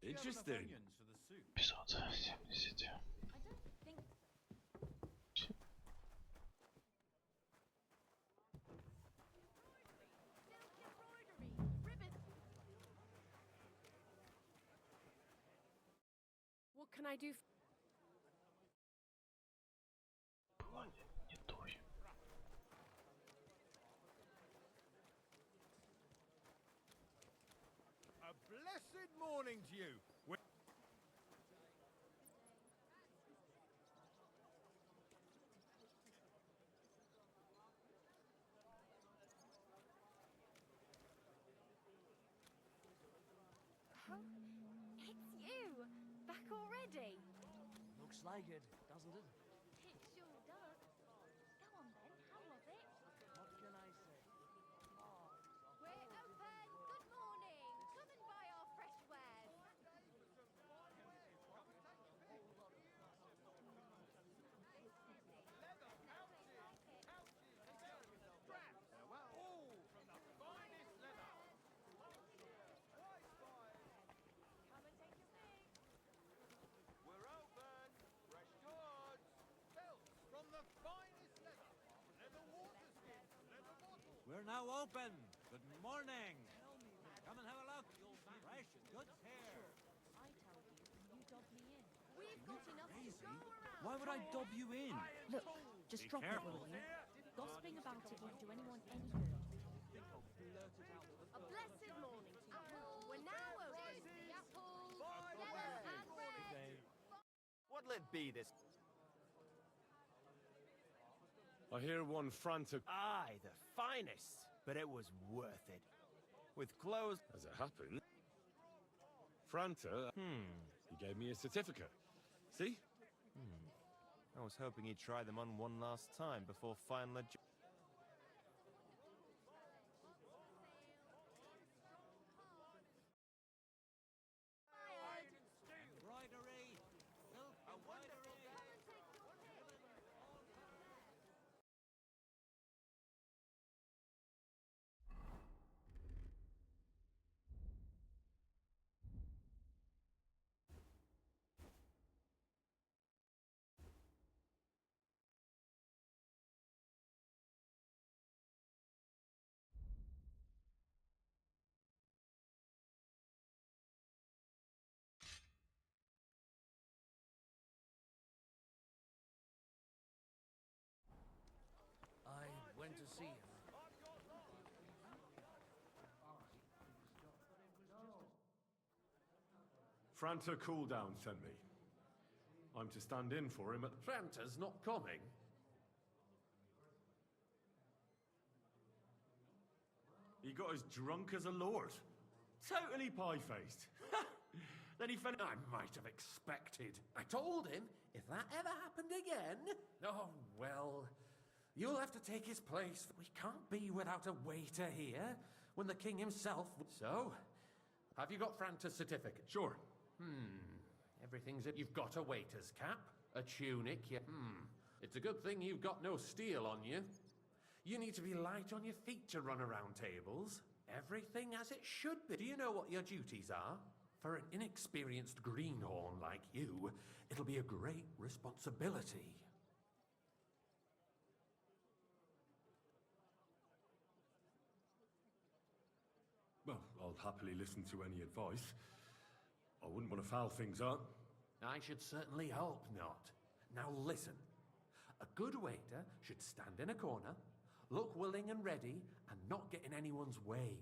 Interesting. Эпизод 70. What can I do? Планы, не дуй. A blessed morning to you. It's you! Back already? Looks like it, doesn't it? It sure does. Go on then, how was it? What can I say? We're open! Good morning! Come and buy our fresh wares! All from the finest leather. Come and take your pick! We're open. Fresh goods. Belts from the finest leather. Leather water skins. Leather bottles. We're now open. Good morning. Come and have a look. Fresh goods here. I tell you, you dob me in. We've got enough to go around! Why would I dob you in? Look, just Be drop it, careful. will you? Gossiping about it won't do anyone any good. A blessed morning to you. We're now open. Apples, yellow and red. What'll it be this? I hear one frantic. Aye, the finest. But it was worth it. With clothes. As it happened, Franta, he gave me a certificate. See? I was hoping he'd try them on one last time before final adjustment. Embroidery. Silk embroidery. I went to see him. Franta Cooldown sent me. I'm to stand in for him at... Franta's not coming. He got as drunk as a lord. Totally pie-faced. Then he fell... I might have expected. I told him if that ever happened again. Oh, well, you'll have to take his place. We can't be without a waiter here when the king himself. So, have you got Franta's certificate? Sure. Everything's in. You've got a waiter's cap, a tunic. It's a good thing you've got no steel on you. You need to be light on your feet to run around tables. Everything as it should be. Do you know what your duties are? For an inexperienced greenhorn like you, it'll be a great responsibility. Well, I'll happily listen to any advice. I wouldn't want to foul things up. I should certainly hope not. Now listen. A good waiter should stand in a corner, look willing and ready, and not get in anyone's way.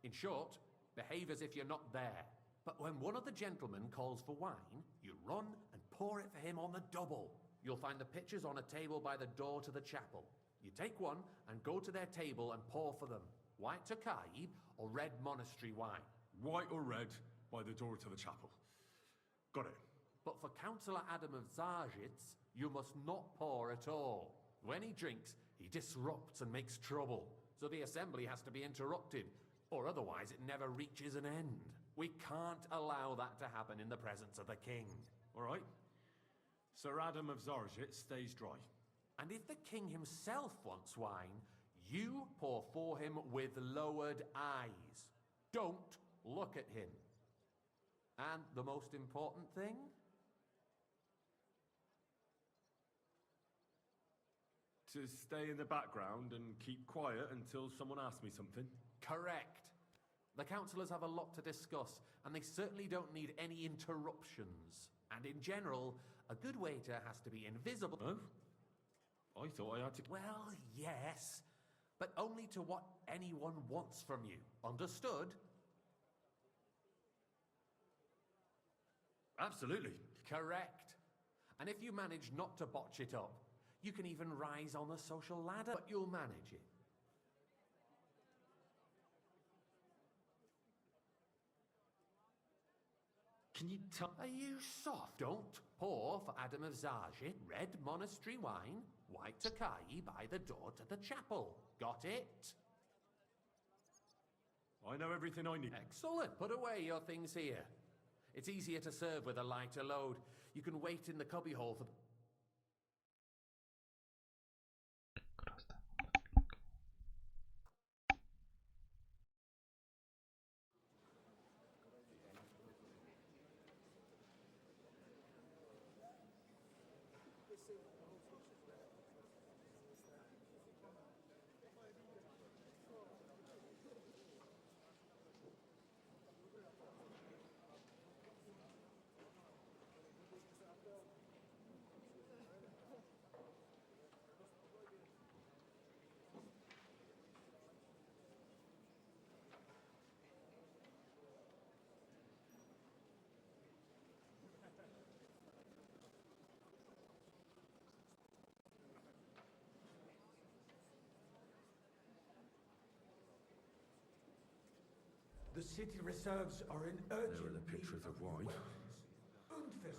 In short, behave as if you're not there. But when one of the gentlemen calls for wine, you run and pour it for him on the double. You'll find the pitchers on a table by the door to the chapel. You take one and go to their table and pour for them. White Tokai or red monastery wine. White or red, by the door to the chapel. Got it. But for Councillor Adam of Zarzhitz, you must not pour at all. When he drinks, he disrupts and makes trouble. So the assembly has to be interrupted, or otherwise it never reaches an end. We can't allow that to happen in the presence of the king. All right. Sir Adam of Zarzhitz stays dry. And if the king himself wants wine, you pour for him with lowered eyes. Don't look at him. And the most important thing? To stay in the background and keep quiet until someone asks me something? Correct. The councillors have a lot to discuss, and they certainly don't need any interruptions. And in general, a good waiter has to be invisible. Oh? I thought I had to... Well, yes, but only to what anyone wants from you. Understood? Absolutely. Correct. And if you manage not to botch it up, you can even rise on the social ladder, but you'll manage it. Can you tell... Are you soft? Don't pour for Adam of Zarjit red monastery wine, white Takai by the door to the chapel. Got it? I know everything I need. Excellent. Put away your things here. It's easier to serve with a lighter load. You can wait in the cubbyhole for... The city reserves are in urgent There are the pictures of need wife. weapons.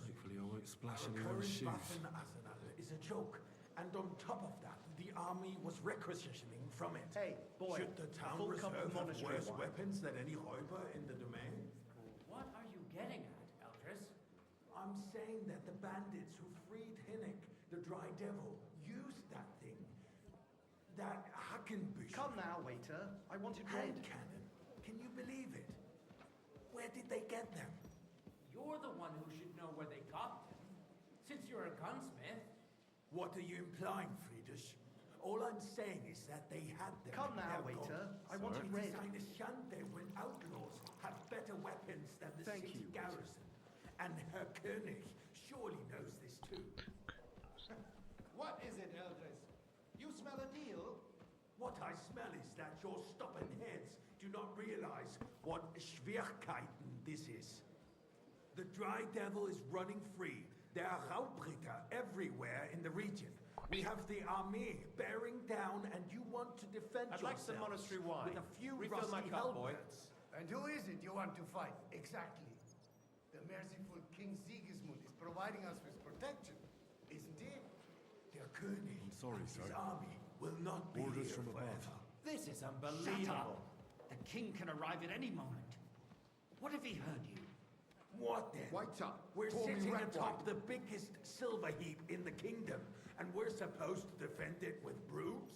Hopefully I won't splash Our anyone's current shoes. Waffenarsenal is a joke, and on top of that, the army was requisitioning from it. Hey, boy, Should the town full cup reserve of have monastery worse wine. weapons than any Räuber in the domain? What are you getting at, Eldris? I'm saying that the bandits who freed Hinnick, the Dry Devil, used that thing. That Hackenbush. Come now, waiter. I wanted red. Hand cannon. Can you believe it? Where did they get them? You're the one who should know where they got them. Since you're a gunsmith. What are you implying, Friedrich? All I'm saying is that they had them. Come in now, their waiter. guns. I wanted It red. is eine Schande when outlaws have better weapons than the Thank city you, garrison. And Herr König surely knows this too. What is it, Eldris? You smell a deal? What I smell is that your stubborn heads do not realize what Schwierigkeiten this is. The Dry Devil is running free. There are Raubritter everywhere in the region. We have the army bearing down, and you want to defend I'd like yourselves some monastery wine. with a few Refill my rusty cup, boy. halberds. And who is it you want to fight, exactly? The merciful King Sigismund is providing us with protection, isn't he? Der König I'm sorry, and sir. his army will not be Orders here from above. forever. This is unbelievable. The king can arrive at any moment. What if he heard you? What then? White up. We're Pour me sitting red atop wine. the biggest silver heap in the kingdom, and we're supposed to defend it with brooms?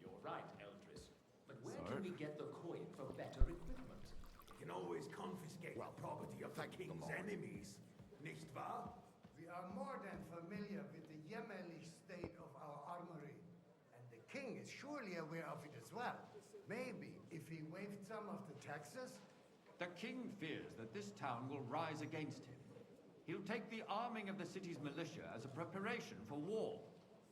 You're right, Eldris. But where Sir? can we get the coin for better equipment? We can always confiscate the property of the king's enemies, nicht wahr? We are more than familiar with the jämmerlich state of our armory, and the king is surely aware of it as well. Maybe if he waived some of the taxes. The king fears that this town will rise against him. He'll take the arming of the city's militia as a preparation for war.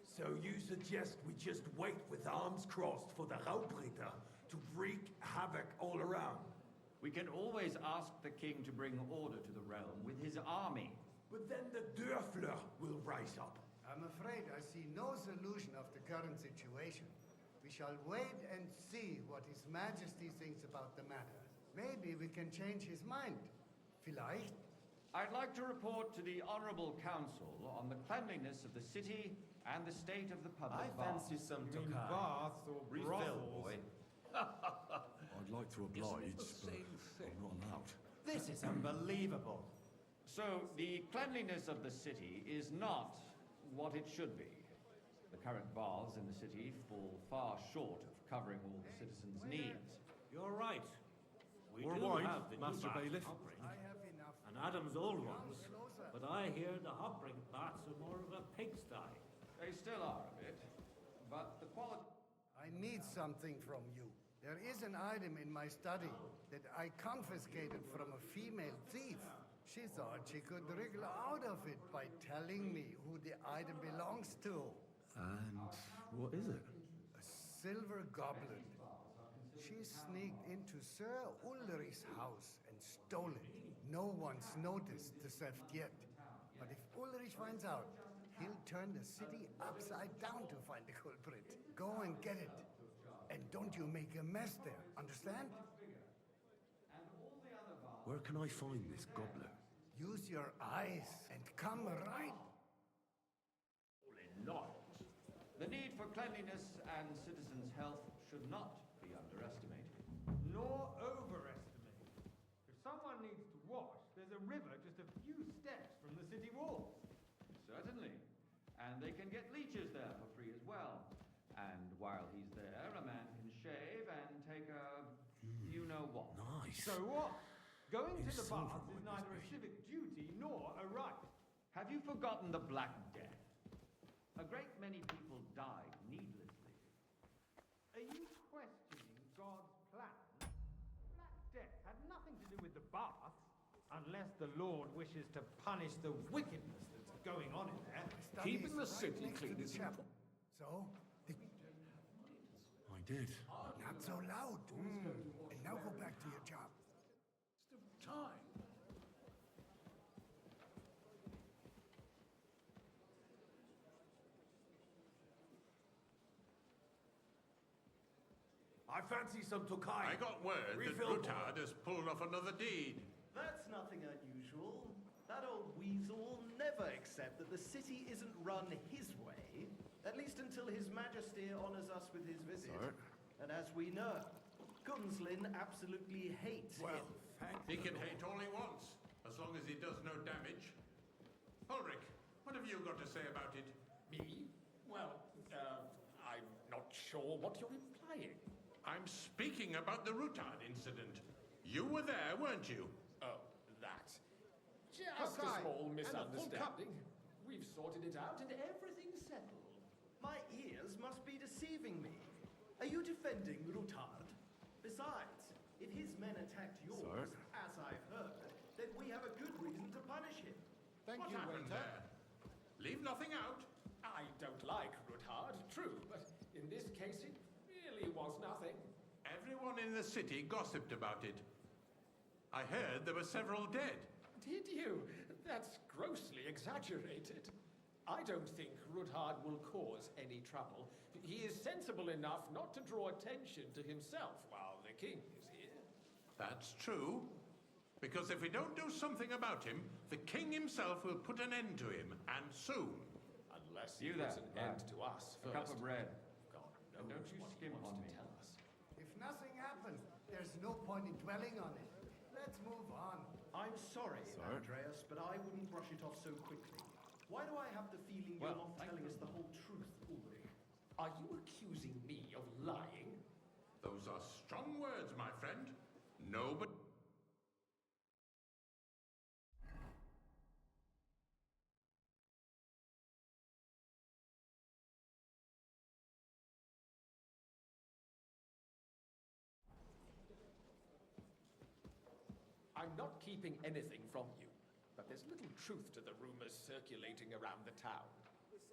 So you suggest we just wait with arms crossed for the Raubritter to wreak havoc all around? We can always ask the king to bring order to the realm with his army. But then the Dörfler will rise up. I'm afraid I see no solution of the current situation. We shall wait and see what His Majesty thinks about the matter. Maybe we can change his mind. Vielleicht? I'd like to report to the Honorable Council on the cleanliness of the city and the state of the public baths. some Bath or Refill, boy. I'd like to oblige, but I'm not allowed. This is unbelievable. So, the cleanliness of the city is not what it should be. The current baths in the city fall far short of covering all the citizens' needs. You're right. We More do wine, have the Master new bath Bailiff? covering. I have enough. And and Adam's old ones, but I hear the Hopbrink bats are more of a pigsty. They still are a bit, but the quality... I need something from you. There is an item in my study that I confiscated from a female thief. She thought she could wriggle out of it by telling me who the item belongs to. And what is it? A silver goblet. She sneaked into Sir Ulrich's house and stole it. No one's noticed the theft yet. But if Ulrich finds out, he'll turn the city upside down to find the culprit. Go and get it. And don't you make a mess there, understand? Where can I find this goblet? Use your eyes and come right. The need for cleanliness and citizens' health should not be underestimated. Nor overestimated. If someone needs to wash, there's a river just a few steps from the city walls. Certainly. And they can get leeches there for free as well. And while he's there, a man can shave and take a... you-know-what. Nice. So what? Going to Is the silver baths is one neither a with me? civic duty nor a right. Have you forgotten the Black Death? A great many people died needlessly. Are you questioning God's plan? Black Death had nothing to do with the baths, unless the Lord wishes to punish the wickedness that's going on in there. Keeping the city clean is important. So, I did. not so loud. And now go back to your job. Time. I fancy some Tokai. I got word that Refill Rutard has pulled off another deed. That's nothing unusual. That old weasel will never accept that the city isn't run his way, at least until His Majesty honors us with his visit. Sir? And as we know, Gunslin absolutely hates him. He can hate all he wants, as long as he does no damage. Ulrich, what have you got to say about it? Me? Well, I'm not sure what you're implying. I'm speaking about the Rutard incident. You were there, weren't you? Oh, that. Just a small misunderstanding. We've sorted it out and everything's settled. My ears must be deceiving me. Are you defending Rutard? Besides, if his men attacked yours, as I've heard, then we have a good reason to punish him. What happened there? Leave nothing out. I don't like Rutard, true, but in this case it really was nothing. Everyone in the city gossiped about it. I heard there were several dead. Did you? That's grossly exaggerated. I don't think Rutard will cause any trouble. He is sensible enough not to draw attention to himself while the king is here. That's true. Because if we don't do something about him, the king himself will put an end to him, and soon. Unless he You puts there, an end to us A first. cup of bread. God And knows don't you what he skimp wants on to me. tell us. If nothing happens, there's no point in dwelling on it. Let's move on. I'm sorry, Andreas, but I wouldn't brush it off so quickly. Why do I have the feeling you're Well, not thank telling you. us the whole truth, Ulrich? Are you accusing me of lying? Those are strong words, my friend. Nobody... I'm not keeping anything from you, but there's little truth to the rumors circulating around the town.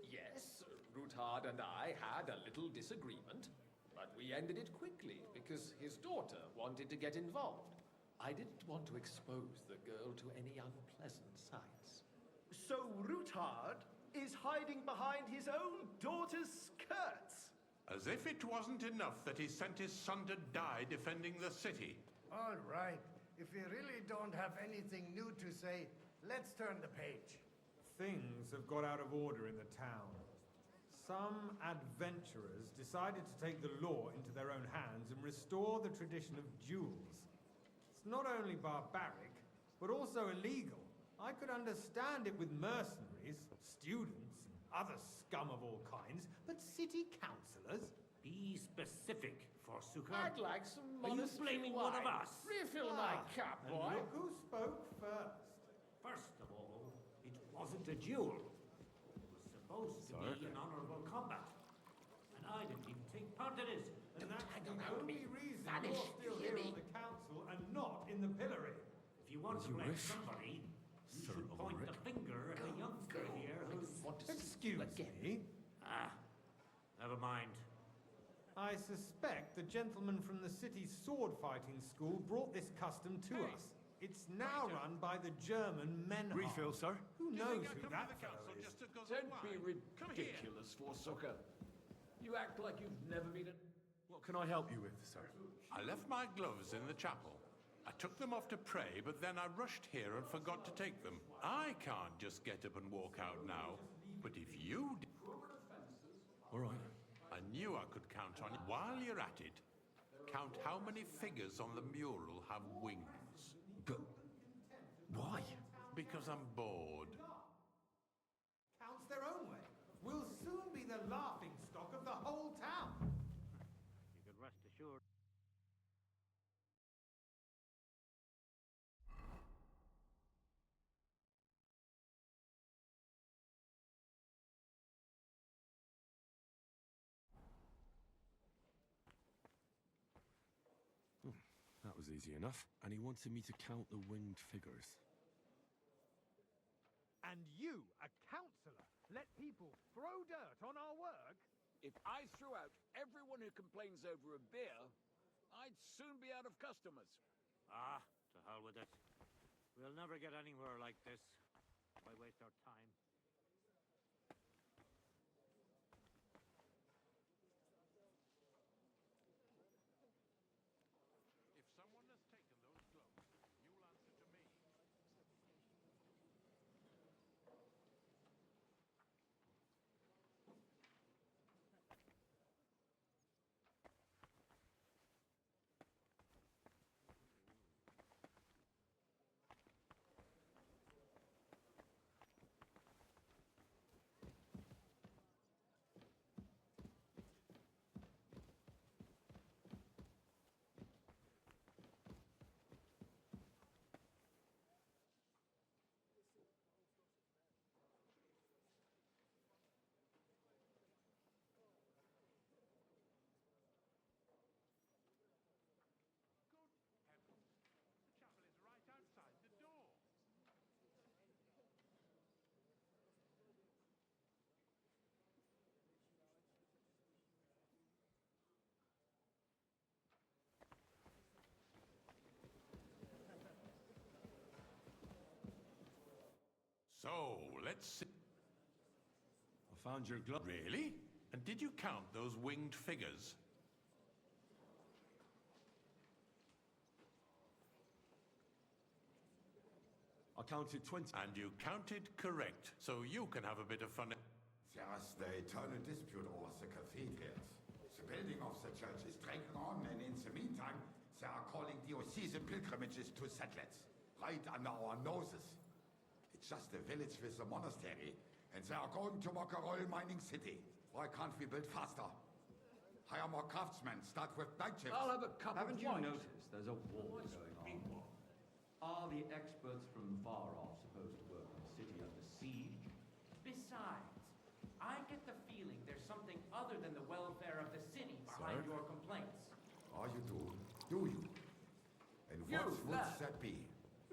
Yes, Rutard and I had a little disagreement, but we ended it quickly because his daughter wanted to get involved. I didn't want to expose the girl to any unpleasant sights. So Rutard is hiding behind his own daughter's skirts? As if it wasn't enough that he sent his son to die defending the city. All right. If we really don't have anything new to say, let's turn the page. Things have got out of order in the town. Some adventurers decided to take the law into their own hands and restore the tradition of duels. It's not only barbaric, but also illegal. I could understand it with mercenaries, students, and other scum of all kinds, but city councillors? Be specific, Forsooker. I'd like some Are you modest blaming wine. one of us? Refill my cup, And boy. look who spoke first. a duel. It was supposed to be an honorable combat. And I didn't even take part in it. And that's the only reason you're still here on the council and not in the pillory. If you want to blame somebody, you should point the finger at the youngster here who's... Excuse me? Ah, never mind. I suspect the gentleman from the city's sword fighting school brought this custom to us. It's now run by the German men. Refill, sir. Who knows who that fellow is? Don't be ridiculous, Forsucker. You act like you've never been a... What can I help you with, sir? I left my gloves in the chapel. I took them off to pray, but then I rushed here and forgot to take them. I can't just get up and walk out now. But if you... All right. I knew I could count on it. While you're at it, count how many figures on the mural have wings. Why? Because I'm bored. Counts their own way. We'll soon be the laughing stock of the whole town. You can rest assured. That was easy enough. And he wanted me to count the winged figures. And you, a councillor, let people throw dirt on our work? If I threw out everyone who complains over a beer, I'd soon be out of customers. Ah, to hell with it. We'll never get anywhere like this. Why waste our time? If someone has taken those gloves, you'll answer to me. So, let's see. I found your glove. Really? And did you count those winged figures? I counted 20. And you counted correct, so you can have a bit of fun. There's the eternal dispute over the cathedrals. The building of the church is dragging on, and in the meantime, they are calling diocesan pilgrimages to settlers, right under our noses. It's just a village with a monastery, and they are going to make a royal mining city. Why can't we build faster? Hire more craftsmen, start with night shifts. I'll have a cup Haven't of you wine. noticed there's a war going on? Are the experts from far off supposed to work in the city under siege? Besides, I get the feeling there's something other than the welfare of the city behind your complaints. Oh, you do? Do you? And what would that be?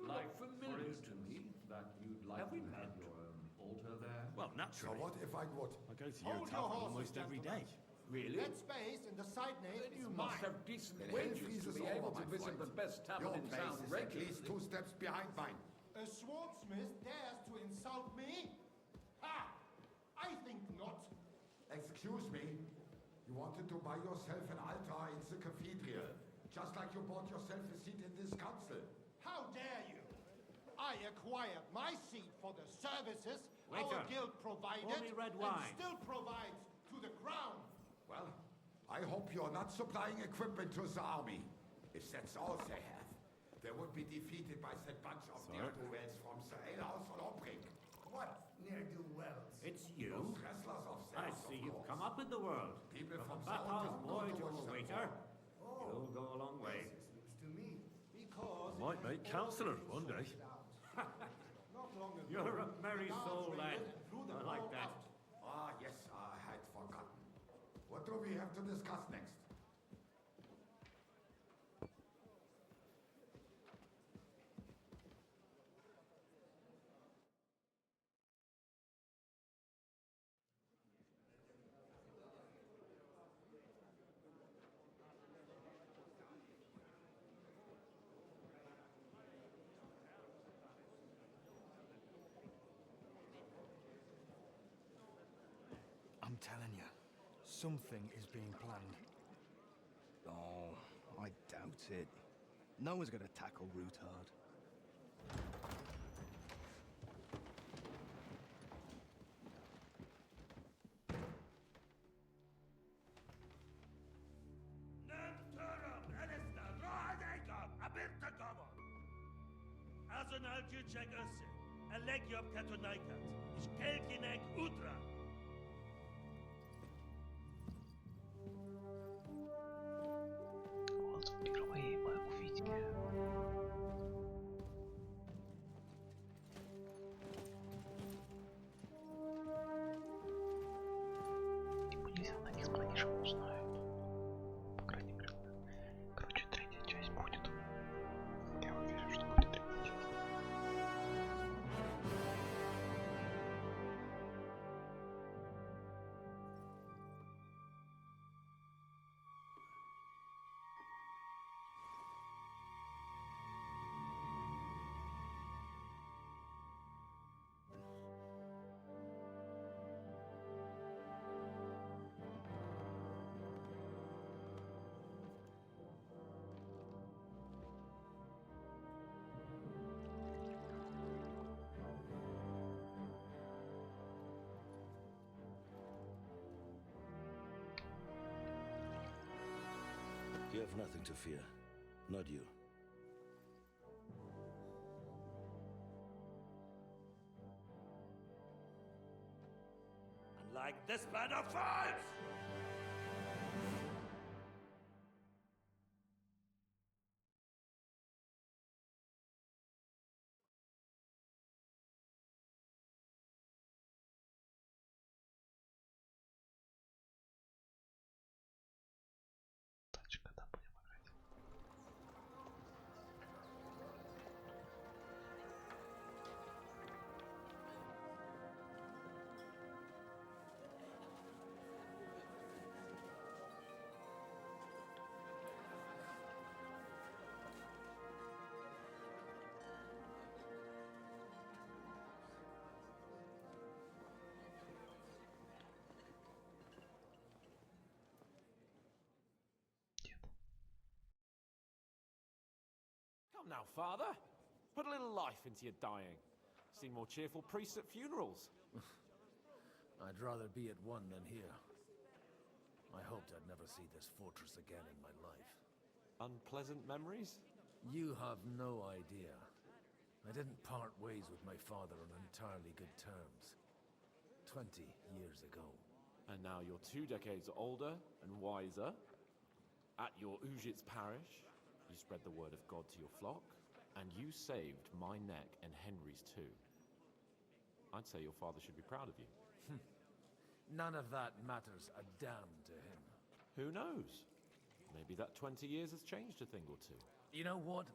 Like, familiar to me, that you'd like to have your own altar there? Well, So naturally. what if I would? I go to your tavern almost every day. Really? That space in the side nave Then you is must mine. have decent Then wages Hellfreeze to is be able over, to my visit friend. the best tavern Your in place town is at regularly. least 2 steps behind mine. A swordsmith dares to insult me? Ha! I think not. Excuse me. You wanted to buy yourself an altar in the cathedral, just like you bought yourself a seat in this council. How dare you? I acquired my seat for the services Waiter, our guild provided pour me red and wine. still provides to the crown. Well, I hope you're not supplying equipment to the army. If that's all they have, they would be defeated by that bunch of ne'er-do-wells from the alehouse on Obrink. What ne'er-do-wells? It's you? Those wrestlers of I theirs, see of you've course. come up in the world. People From from a bathhouse Southampton boy go to watch a them waiter. fall. You'll go a long way. This is news to me. Because Might make councillor one day. not long ago. You're a merry soul, lad. I like that. Ah, yes, I had forgotten. What do we have to discuss next? I'm telling you, something is being planned. Oh, I doubt it. No one's gonna tackle Rootard. Вот впервые мы увидели. И мы нельзя на них с Планишем узнают. По крайней мере. Короче, третья часть будет. Я уверен, что будет третья часть. You have nothing to fear. Not you. And like this plan of fights! Когда будем играть? Come now, father. Put a little life into your dying. See more cheerful priests at funerals. I'd rather be at one than here. I hoped I'd never see this fortress again in my life. Unpleasant memories? You have no idea. I didn't part ways with my father on entirely good terms. 20 years ago. And now you're 2 decades older and wiser. At your Ujit's parish, you spread the word of God to your flock, and you saved my neck and Henry's too. I'd say your father should be proud of you. None of that matters a damn to him. Who knows? Maybe that 20 years has changed a thing or two. You know what?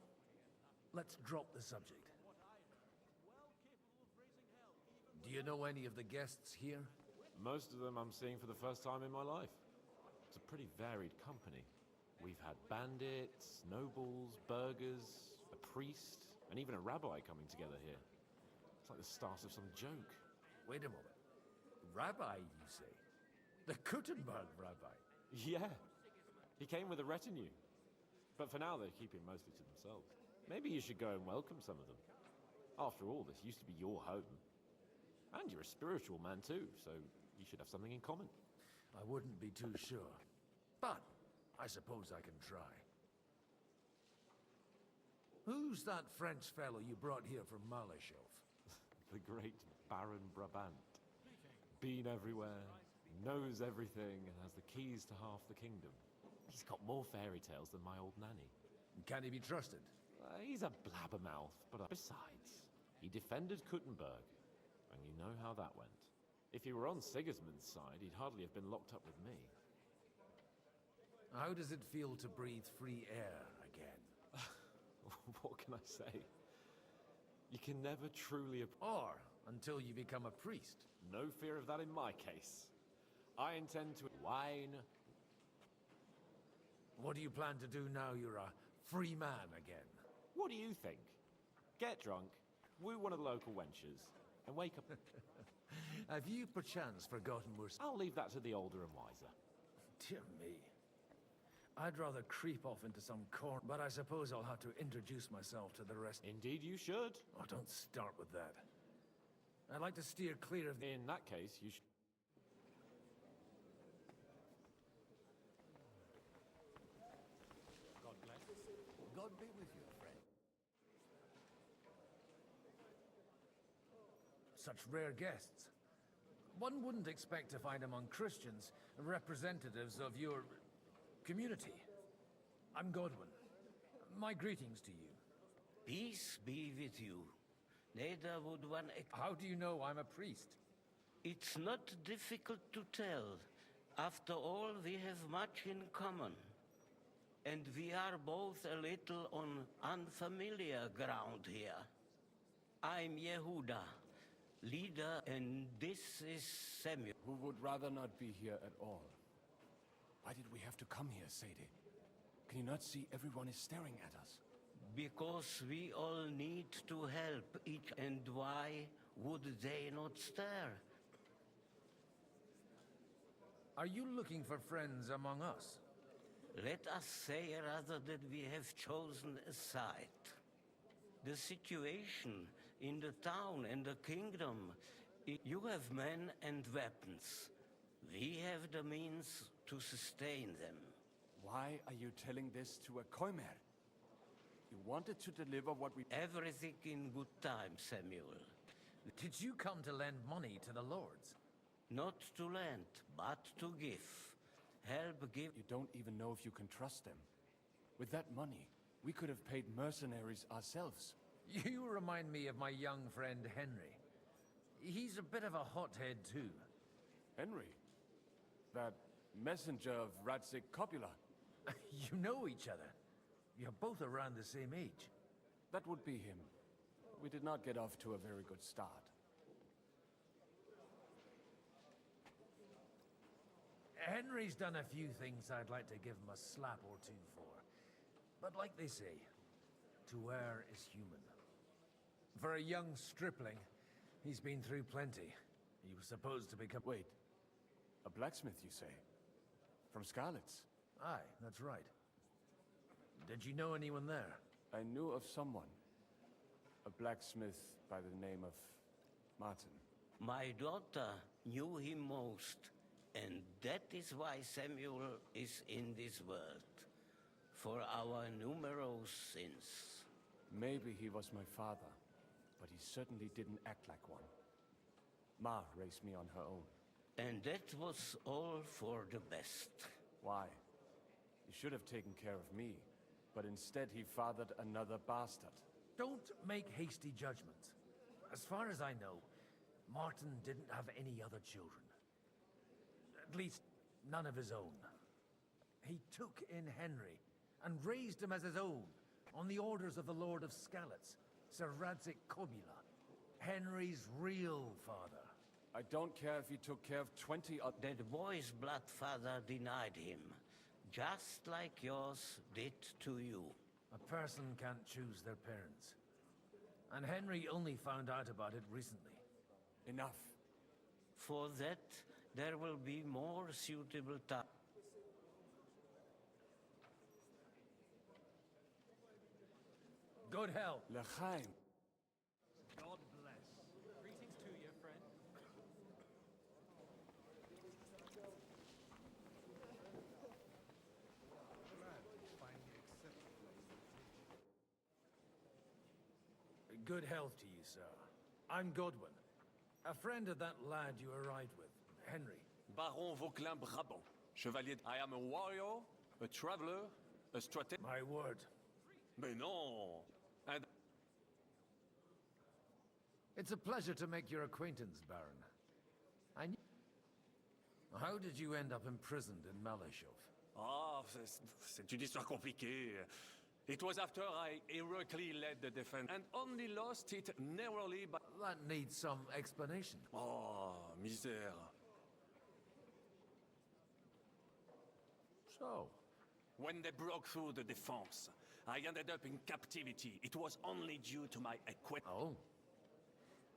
Let's drop the subject. Do you know any of the guests here? Most of them I'm seeing for the first time in my life. It's a pretty varied company. We've had bandits, nobles, burghers, a priest, and even a rabbi coming together here. It's like the start of some joke. Wait a moment. Rabbi, you say? The Kuttenberg rabbi? Yeah. He came with a retinue. But for now, they're keeping mostly to themselves. Maybe you should go and welcome some of them. After all, this used to be your home. And you're a spiritual man too, so you should have something in common. I wouldn't be too sure. But I suppose I can try. Who's that French fellow you brought here from Malachov? The great Baron Brabant. Been everywhere, knows everything, and has the keys to half the kingdom. He's got more fairy tales than my old nanny. Can he be trusted? He's a blabbermouth, but besides, He defended Kuttenberg, and you know how that went. If he were on Sigismund's side, he'd hardly have been locked up with me. How does it feel to breathe free air again? What can I say? You can never truly... Or until you become a priest. No fear of that in my case. I intend to... wine. What do you plan to do now you're a free man again? What do you think? Get drunk, woo one of the local wenches, and wake up... Have you perchance forgotten we're... I'll leave that to the older and wiser. Dear me. I'd rather creep off into some corner, but I suppose I'll have to introduce myself to the rest. Indeed you should. Oh, don't start with that. I'd like to steer clear of... In that case, you should... God bless. God be with you, friend. Such rare guests. One wouldn't expect to find among Christians representatives of your community. I'm Godwin. My greetings to you. Peace be with you. Neither would one... How do you know I'm a priest? It's not difficult to tell. After all, we have much in common. And we are both a little on unfamiliar ground here. I'm Yehuda, leader, and this is Samuel. Who would rather not be here at all. Why did we have to come here, Sadie? Can you not see everyone is staring at us? Because we all need to help each, and why would they not stare? Are you looking for friends among us? Let us say rather that we have chosen a side. The situation in the town and the kingdom, you have men and weapons. We have the means to sustain them. Why are you telling this to a Koimer? You wanted to deliver what we... Everything in good time, Samuel. Did you come to lend money to the lords? Not to lend, but to give. Help give... You don't even know if you can trust them. With that money, we could have paid mercenaries ourselves. You remind me of my young friend Henry. He's a bit of a hothead too. Henry? That messenger of Radzik Copula? You know each other. You're both around the same age. That would be him. We did not get off to a very good start. Henry's done a few things I'd like to give him a slap or two for. But like they say, to err is human. For a young stripling, he's been through plenty. He was supposed to become... Wait. A blacksmith, you say? From Scarlet's? Aye, that's right. Did you know anyone there? I knew of someone. A blacksmith by the name of Martin. My daughter knew him most, and that is why Samuel is in this world. For our numerous sins. Maybe he was my father, but he certainly didn't act like one. Ma raised me on her own. And that was all for the best. Why? He should have taken care of me, but instead he fathered another bastard. Don't make hasty judgments. As far as I know, Martin didn't have any other children. At least, none of his own. He took in Henry, and raised him as his own, on the orders of the Lord of Skalitz, Sir Radzik Kobula, Henry's real father. I don't care if he took care of 20 others. That boy's blood father denied him, just like yours did to you. A person can't choose their parents. And Henry only found out about it recently. Enough. For that, there will be more suitable time. Good health. L'chaim. God bless. Greetings to you, friend. Good health to you, sir. I'm Godwin. A friend of that lad you arrived with, Henry. Baron Vauquelin Brabant. Chevalier. I am a warrior, a traveler, a strateg... My word. Mais non! And... It's a pleasure to make your acquaintance, Baron. How did you end up imprisoned in Malashov? Ah, c'est une histoire compliquée. It was after I heroically led the defense and only lost it narrowly by... That needs some explanation. Oh, misère. So? When they broke through the defense, I ended up in captivity. It was only due to my equipment. Oh.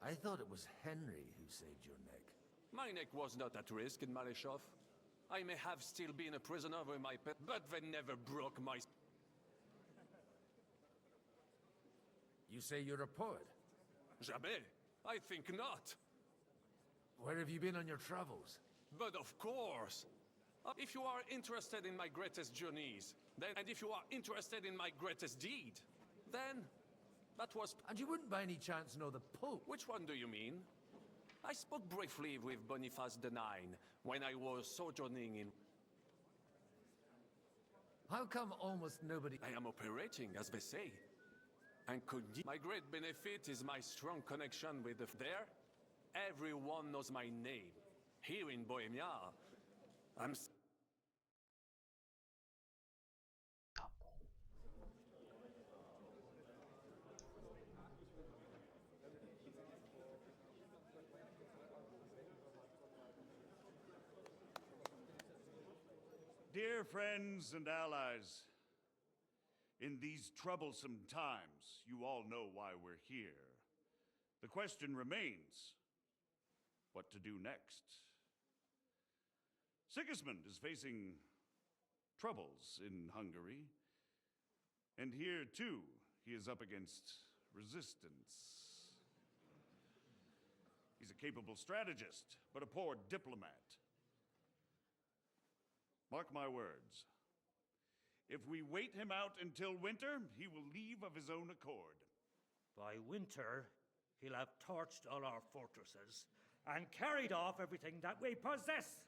I thought it was Henry who saved your neck. My neck was not at risk in Malashov. I may have still been a prisoner with my pet, but they never broke my... You say you're a poet? Jamais. I think not. Where have you been on your travels? But of course. If you are interested in my greatest journeys, then, and if you are interested in my greatest deed, then that was... And you wouldn't by any chance know the Pope? Which one do you mean? I spoke briefly with Boniface IX when I was sojourning in... How come almost nobody... I am operating, as they say. And my great benefit is my strong connection with the... There, everyone knows my name. Here in Bohemia, I'm... Dear friends and allies, in these troublesome times, you all know why we're here. The question remains, what to do next? Sigismund is facing troubles in Hungary, and here too, he is up against resistance. He's a capable strategist, but a poor diplomat. Mark my words. If we wait him out until winter, he will leave of his own accord. By winter, he'll have torched all our fortresses and carried off everything that we possess.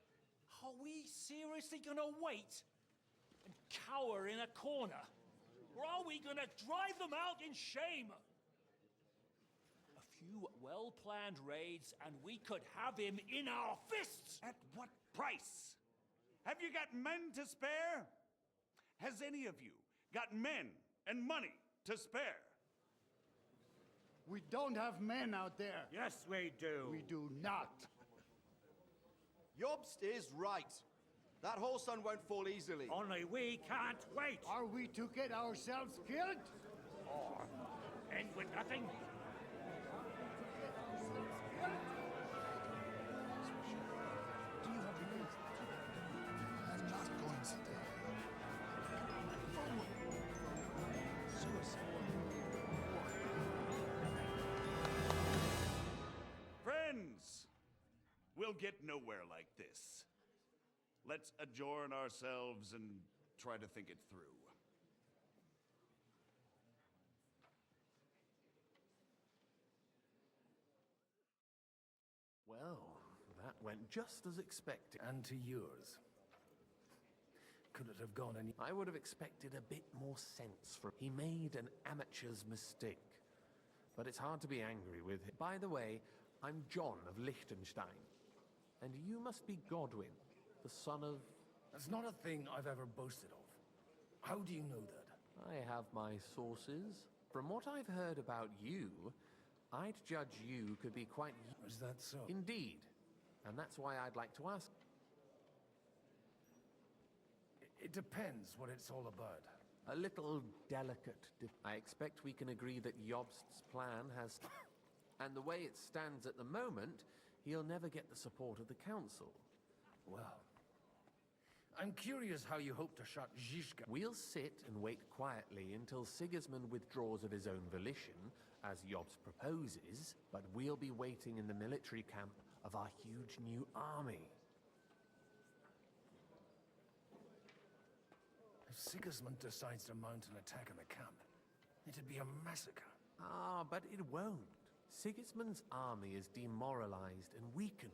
Are we seriously gonna wait and cower in a corner? Or are we gonna drive them out in shame? A few well-planned raids and we could have him in our fists! At what price? Have you got men to spare? Has any of you got men and money to spare? We don't have men out there. Yes, we do. We do not. Jobst is right. That whole sun won't fall easily. Only we can't wait. Are we to get ourselves killed? Or end with nothing? Friends, we'll get nowhere like this. Let's adjourn ourselves and try to think it through. Well, that went just as expected. And to yours. Could it have gone any... I would have expected a bit more sense from... He made an amateur's mistake. But it's hard to be angry with him. By the way, I'm John of Liechtenstein. And you must be Godwin, the son of... That's not a thing I've ever boasted of. How do you know that? I have my sources. From what I've heard about you, I'd judge you could be quite... Is that so? Indeed. And that's why I'd like to ask... It depends what it's all about. A little delicate. I expect we can agree that Jobst's plan has... And the way it stands at the moment, he'll never get the support of the council. Well, I'm curious how you hope to shut Zizka. We'll sit and wait quietly until Sigismund withdraws of his own volition, as Jobst proposes, but we'll be waiting in the military camp of our huge new army. If Sigismund decides to mount an attack on the camp, it'd be a massacre. Ah, but it won't. Sigismund's army is demoralized and weakened.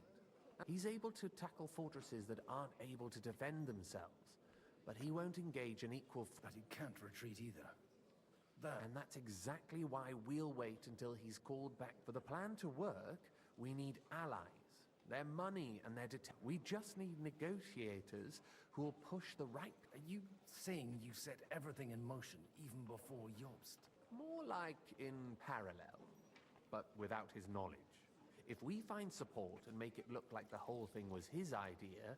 He's able to tackle fortresses that aren't able to defend themselves, but he won't engage an equal... But he can't retreat either. that. And that's exactly why we'll wait until he's called back. For the plan to work, we need allies. Their money and their we just need negotiators who will push the right... Are you saying you set everything in motion even before Jobst? More like in parallel, but without his knowledge. If we find support and make it look like the whole thing was his idea...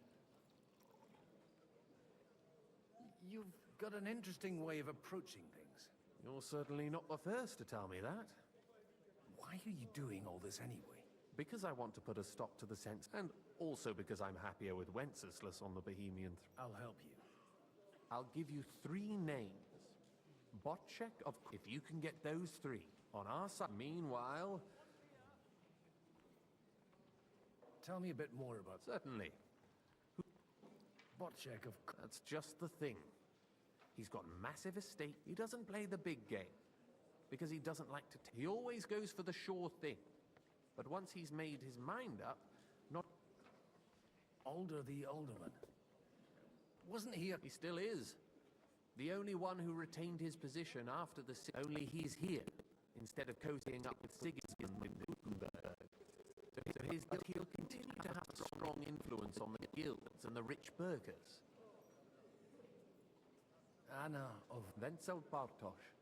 You've got an interesting way of approaching things. You're certainly not the first to tell me that. Why are you doing all this anyway? Because I want to put a stop to the sense, and also because I'm happier with Wenceslas on the Bohemian I'll help you. I'll give you 3 names. Botchek of... If you can get those 3 on our side... Meanwhile... Tell me a bit more about... Certainly. Botchek of... That's just the thing. He's got massive estate. He doesn't play the big game. Because he doesn't like to... He always goes for the sure thing. But once he's made his mind up, not... Alder the Alderman. Wasn't he a... He still is. The only one who retained his position after the... Only he's here, instead of cozying up with Sigismund in Gutenberg. So he'll continue to have a strong influence on the guilds and the rich burghers. Anna of... Wenzel Bartosz.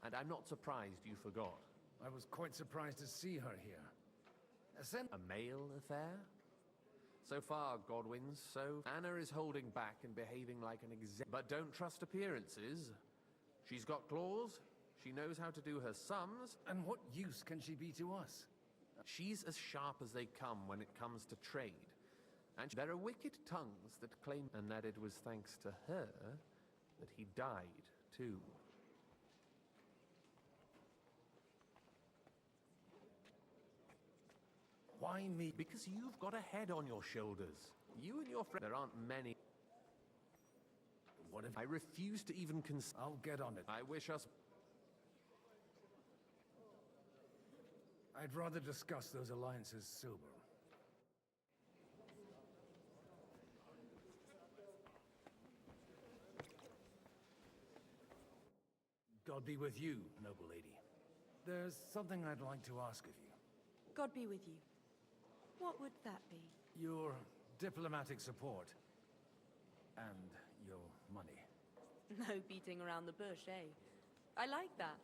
And I'm not surprised you forgot. I was quite surprised to see her here. A male affair? So far, Godwin's so... Anna is holding back and behaving like an But don't trust appearances. She's got claws, she knows how to do her sums... And what use can she be to us? She's as sharp as they come when it comes to trade. And there are wicked tongues that claim... And that it was thanks to her that he died, too. Why me? Because you've got a head on your shoulders. You and your friend... There aren't many... What if... I refuse to even I'll get on it. I wish us... I'd rather discuss those alliances sober. God be with you, noble lady. There's something I'd like to ask of you. God be with you. What would that be? Your diplomatic support. And your money. No beating around the bush, eh? I like that.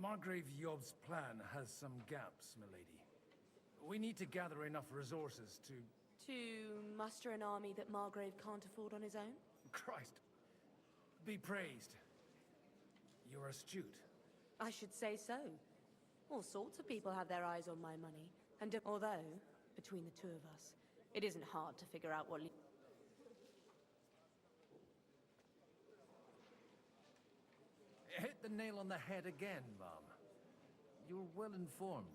Margrave Job's plan has some gaps, milady. We need to gather enough resources to... To muster an army that Margrave can't afford on his own? Christ. Be praised. You're astute. I should say so. All sorts of people have their eyes on my money. And although, between the two of us, it isn't hard to figure out what... Hit the nail on the head again, Mom. You're well informed.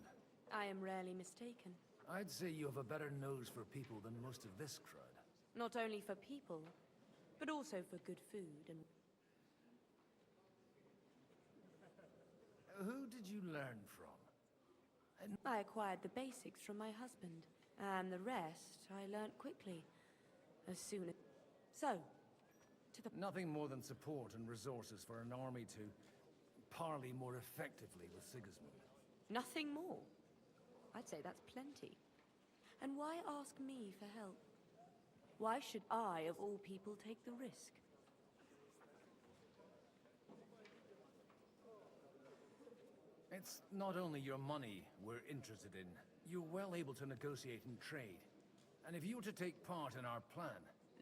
I am rarely mistaken. I'd say you have a better nose for people than most of this crowd. Not only for people, but also for good food and... Who did you learn from? I acquired the basics from my husband, and the rest I learnt quickly, as soon as... So, to the... Nothing more than support and resources for an army to parley more effectively with Sigismund. Nothing more? I'd say that's plenty. And why ask me for help? Why should I, of all people, take the risk? It's not only your money we're interested in. You're well able to negotiate and trade. And if you were to take part in our plan...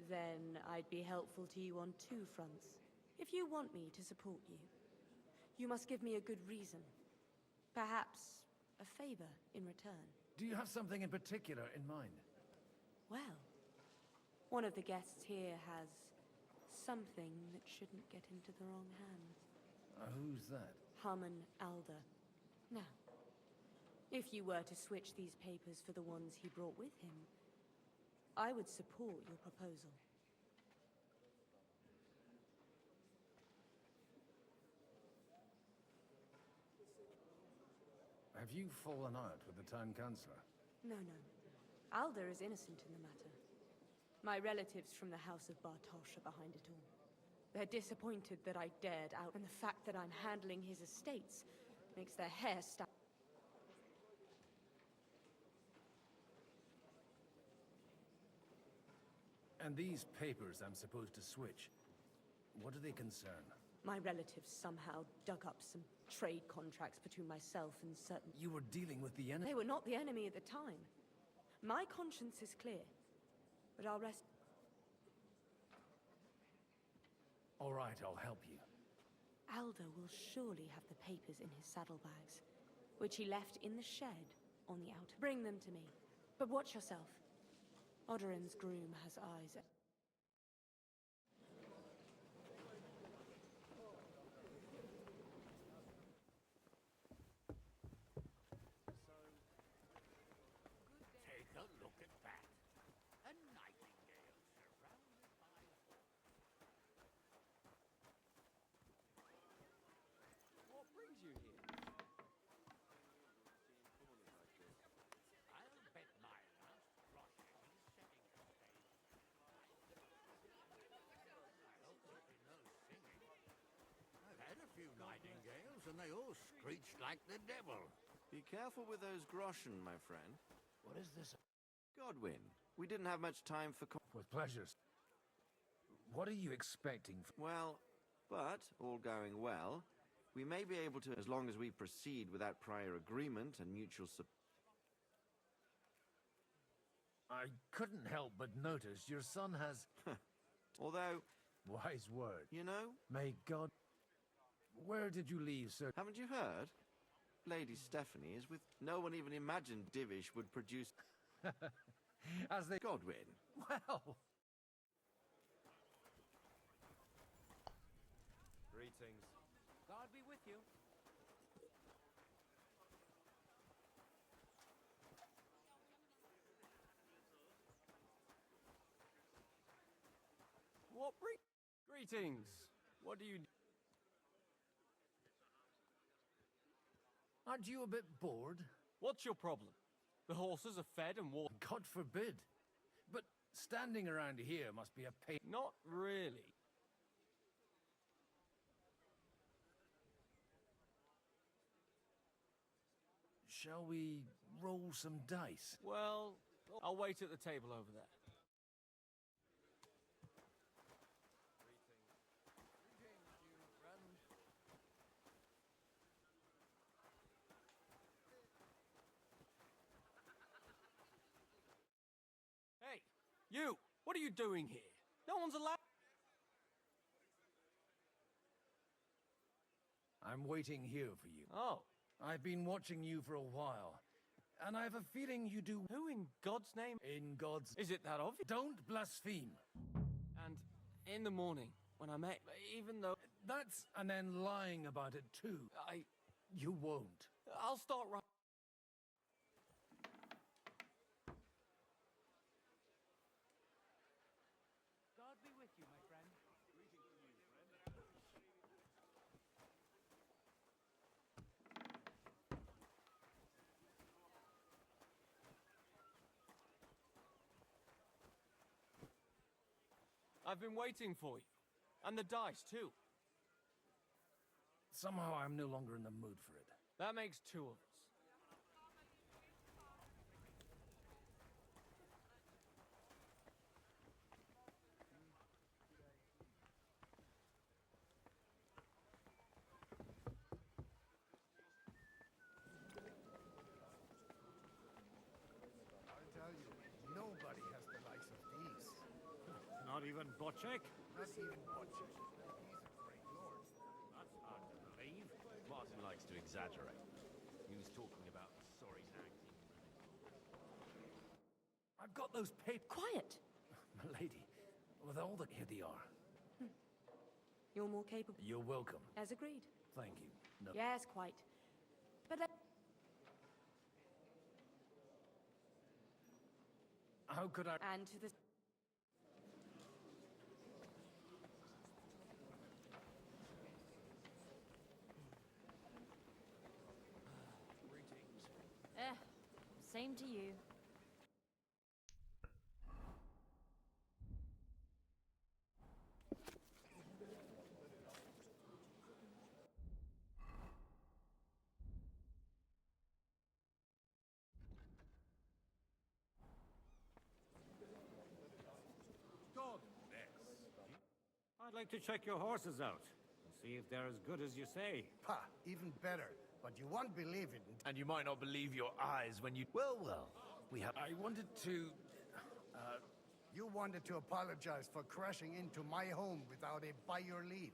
Then I'd be helpful to you on 2 fronts. If you want me to support you, you must give me a good reason. Perhaps a favor in return. Do you have something in particular in mind? Well, one of the guests here has something that shouldn't get into the wrong hands. Who's that? Harmon Alder. Now, if you were to switch these papers for the ones he brought with him, I would support your proposal. Have you fallen out with the town councillor? No. Alder is innocent in the matter. My relatives from the House of Bartosz are behind it all. They're disappointed that I dared out, and the fact that I'm handling his estates makes their hair stand. And these papers I'm supposed to switch, what do they concern? My relatives somehow dug up some trade contracts between myself and certain... You were dealing with the enemy? They were not the enemy at the time. My conscience is clear, but I'll rest... All right, I'll help you. Aldo will surely have the papers in his saddlebags, which he left in the shed on the outer. Bring them to me, but watch yourself. Odoran's groom has eyes. Take a look at that. A nightingale surrounded by... What brings you here? I'll bet my last groschen he's setting the stage. I hope there'll be no singing. I've had a few nightingales and they all screeched like the devil. Be careful with those groschen, my friend. What is this? Godwin, we didn't have much time for... With pleasure. What are you expecting? Well, but, all going well, we may be able to, as long as we proceed without prior agreement and mutual support. I couldn't help but notice your son has... Although... Wise word. You know? May God... Where did you leave, sir? Haven't you heard? Lady Stephanie is with... No one even imagined Divish would produce... As they... Godwin. Well... Greetings. God be with you. What bring... Greetings. What do you... Aren't you a bit bored? What's your problem? The horses are fed and watered. God forbid. But standing around here must be a pain. Not really. Shall we roll some dice? Well, I'll wait at the table over there. Hey, you! What are you doing here? No one's allowed... I'm waiting here for you. Oh. I've been watching you for a while, and I have a feeling you do... Who in God's name? In God's... Is it that obvious? Don't blaspheme. And in the morning, when I met... Even though... That's... and then lying about it, too. You won't. I'll start right... God be with you, my friend. I've been waiting for you. And the dice, too. Somehow I'm no longer in the mood for it. That makes two of us. I'll tell you, nobody has the likes of these. Not even Bocek? Not even Butcher. He's a great lord. That's hard to believe. Martin likes to exaggerate. He was talking about sorry acting. I've got those papers. Quiet! My lady, with all the... Here they are. You're more capable. You're welcome. As agreed. Thank you. No. Yes, quite. But let... How could I... And to the... Same to you. I'd like to check your horses out and see if they're as good as you say. Ha! Even better. But you won't believe it. And you might not believe your eyes when you... Well, we have... I wanted to... You wanted to apologize for crashing into my home without a by your leave.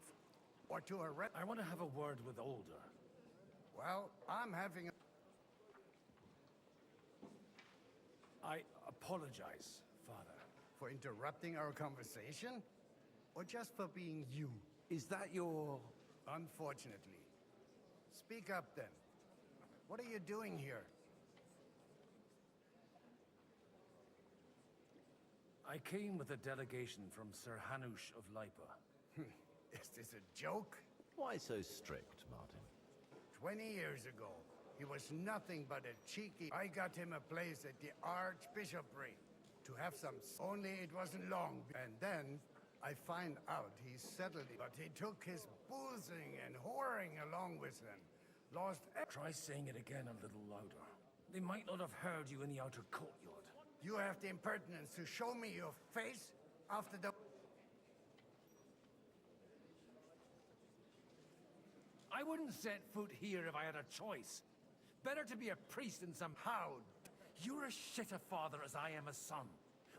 Or to arrest... I want to have a word with Older. Well, I'm having a... I apologize, Father. For interrupting our conversation? Or just for being you? Is that your... Unfortunately. Speak up, then. What are you doing here? I came with a delegation from Sir Hanush of Lipa. Is this a joke? Why so strict, Martin? 20 years ago, he was nothing but a cheeky... I got him a place at the Archbishopric to have some... Only it wasn't long. And then I find out he settled it. But he took his boozing and whoring along with him. Lost... Try saying it again a little louder. They might not have heard you in the outer courtyard. You have the impertinence to show me your face after the... I wouldn't set foot here if I had a choice. Better to be a priest in some... How? You're as shit a father as I am a son.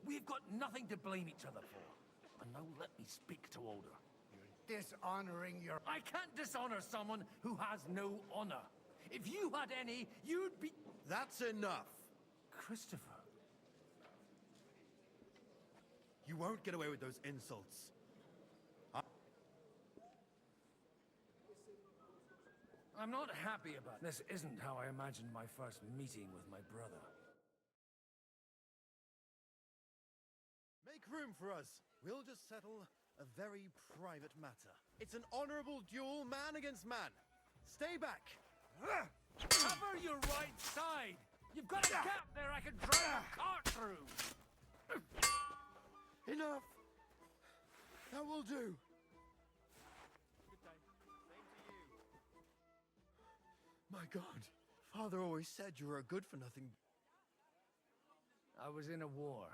We've got nothing to blame each other for. And now let me speak to Older. You're dishonoring your... I can't dishonor someone who has no honor. If you had any, you'd be... That's enough. Christopher. You won't get away with those insults. I'm not happy about this. Isn't how I imagined my first meeting with my brother. Make room for us. We'll just settle a very private matter. It's an honorable duel, man against man. Stay back. Cover your right side. You've got a gap there I can drive a cart through. Enough. That will do. My God, Father always said you were a good-for-nothing... I was in a war.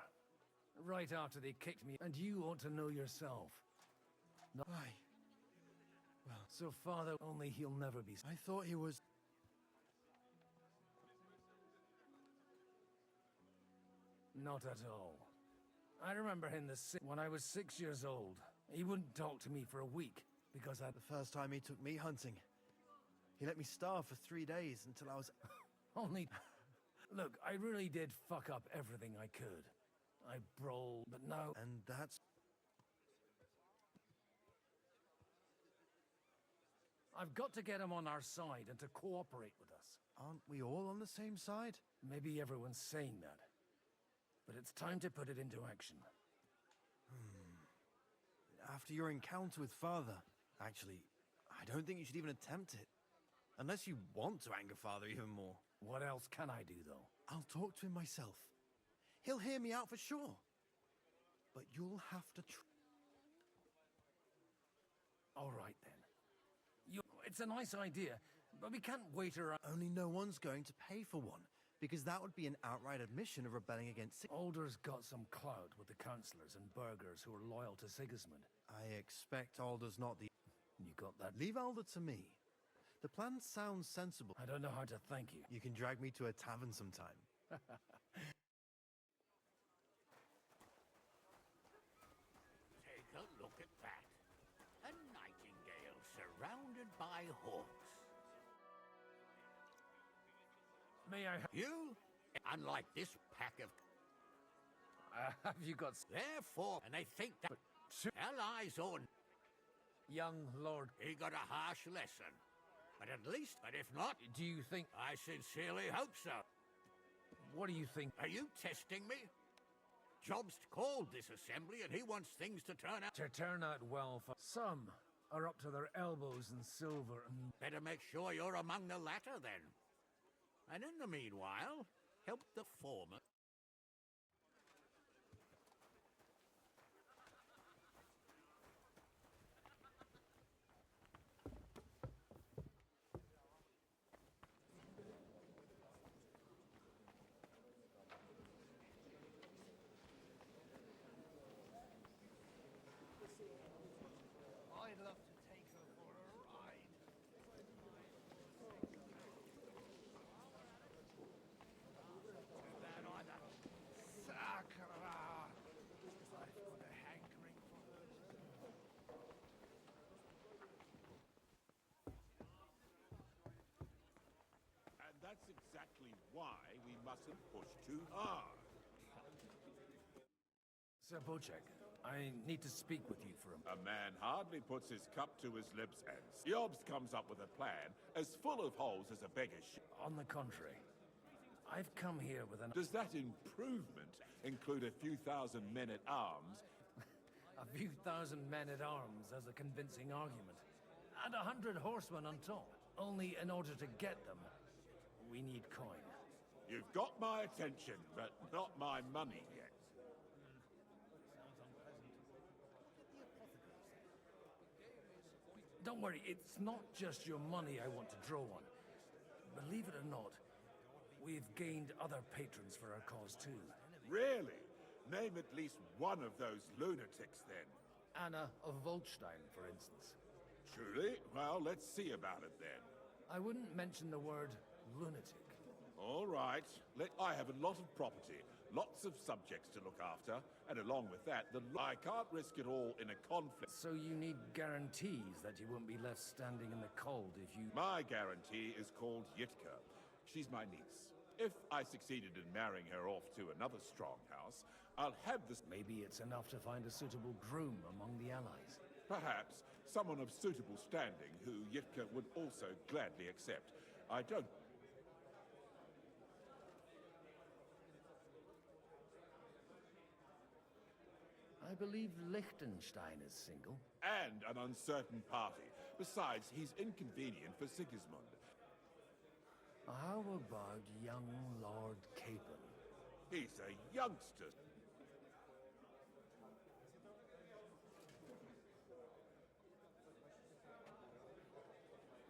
Right after they kicked me, and you ought to know yourself. Why? Well, so Father, only he'll never be... I thought he was... Not at all. I remember him when I was 6 years old. He wouldn't talk to me for a week, because I... The first time he took me hunting. He let me starve for 3 days until I was... Only... Look, I really did fuck up everything I could. I brawled, but now... And that's... I've got to get him on our side and to cooperate with us. Aren't we all on the same side? Maybe everyone's saying that. But it's time to put it into action. After your encounter with Father... Actually, I don't think you should even attempt it. Unless you want to anger Father even more. What else can I do, though? I'll talk to him myself. He'll hear me out for sure. But you'll have to All right, then. It's a nice idea, but we can't wait around... Only no one's going to pay for one, because that would be an outright admission of rebelling against... Alder's got some clout with the councillors and burghers who are loyal to Sigismund. I expect Alder's not the... You got that? Leave Alder to me. The plan sounds sensible. I don't know how to thank you. You can drag me to a tavern sometime. Take a look at that. A nightingale surrounded by hawks. May I... You, unlike this pack of... have you got... Therefore, and they think that... allies or... Young Lord... He got a harsh lesson. But at least, but if not... Do you think... I sincerely hope so. What do you think? Are you testing me? Jobst called this assembly and he wants things to turn out... To turn out well for... Some are up to their elbows in silver and... Better make sure you're among the latter then. And in the meanwhile, help the former... mustn't push too hard. Sir Bocek, I need to speak with you for a A man hardly puts his cup to his lips and Yobs comes up with a plan as full of holes as a beggar's ship. On the contrary, I've come here with an... Does that improvement include a few thousand men-at-arms? A few thousand men-at-arms as a convincing argument. And 100 horsemen on top. Only in order to get them, we need coin. You've got my attention, but not my money yet. Don't worry, it's not just your money I want to draw on. Believe it or not, we've gained other patrons for our cause too. Really? Name at least one of those lunatics then. Anna of Volstein, for instance. Truly? Well, let's see about it then. I wouldn't mention the word lunatic. All right. I have a lot of property, lots of subjects to look after, and along with that, I can't risk it all in a conflict. So you need guarantees that you won't be left standing in the cold if you... My guarantee is called Yitka. She's my niece. If I succeeded in marrying her off to another strong house, I'll have this... Maybe it's enough to find a suitable groom among the allies. Perhaps someone of suitable standing who Yitka would also gladly accept. I don't... I believe Liechtenstein is single. And an uncertain party. Besides, he's inconvenient for Sigismund. How about young Lord Capon? He's a youngster.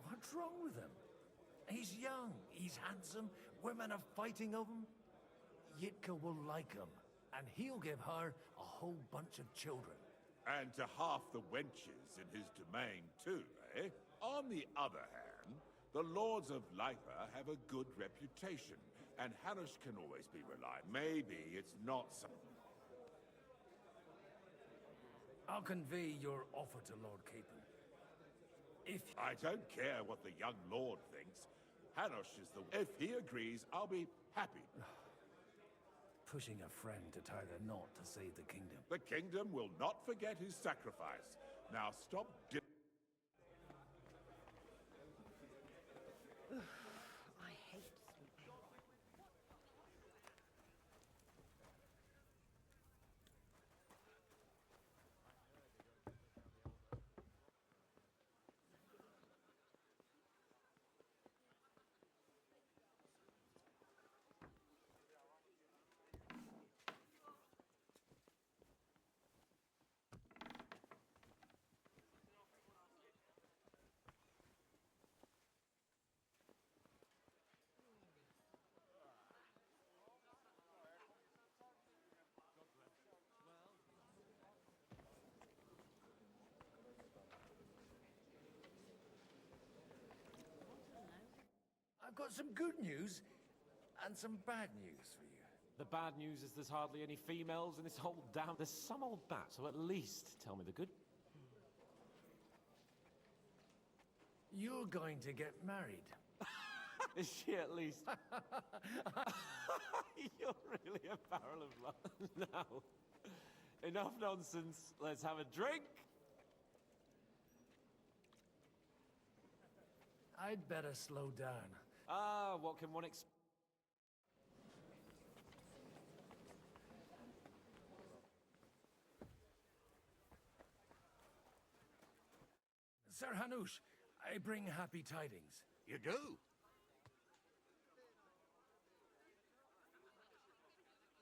What's wrong with him? He's young, he's handsome, women are fighting over him. Yitka will like him, and he'll give her a whole bunch of children. And to half the wenches in his domain too, eh? On the other hand, the Lords of Leipa have a good reputation, and Hanush can always be relied. Maybe it's not something. I'll convey your offer to Lord Capon. If... I don't care what the young lord thinks. Hanush is the... If he agrees, I'll be happy. Pushing a friend to tie the knot to save the kingdom. The kingdom will not forget his sacrifice. Now stop... I hate sleeping. I've got some good news and some bad news for you. The bad news is there's hardly any females in this whole damn... There's some old bat, so at least tell me the good. You're going to get married. Is she at least... You're really a barrel of love. Now, enough nonsense. Let's have a drink. I'd better slow down. Ah, what can one expect? Sir Hanush, I bring happy tidings. You do?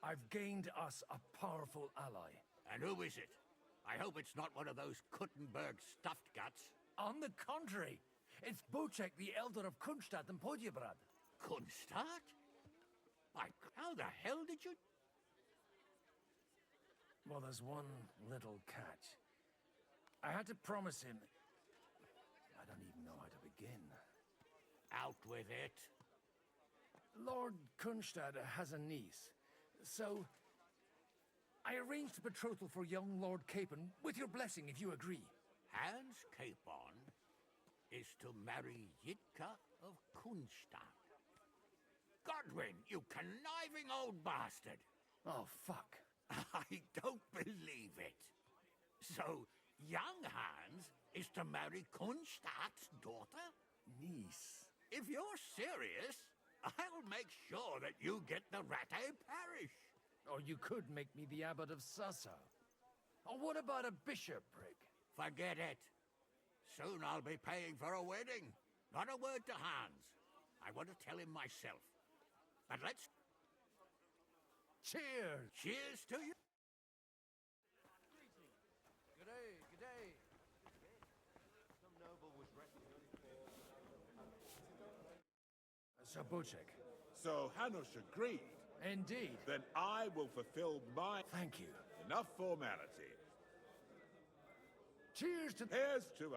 I've gained us a powerful ally. And who is it? I hope it's not one of those Kuttenberg stuffed guts. On the contrary, it's Bocek, the Elder of Kunstadt and Podjebrad. Kunstadt? How the hell did you... Well, there's one little catch. I had to promise him... I don't even know how to begin. Out with it. Lord Kunstadt has a niece, so... I arranged a betrothal for young Lord Capon, with your blessing, if you agree. Hans Capon is to marry Yitka of Kunstadt. Godwin, you conniving old bastard. Oh, fuck. I don't believe it. So, young Hans is to marry Kunstadt's daughter? Niece. If you're serious, I'll make sure that you get the Rattay parish. Or you could make me the abbot of Sassa. Or what about a bishopric? Forget it. Soon I'll be paying for a wedding. Not a word to Hans. I want to tell him myself. But let's... Cheers! Cheers to you! G'day, g'day. Sir Bocek. So Hanush agreed. Indeed. Then I will fulfill my... Thank you. Enough formality. Cheers to... Here's to...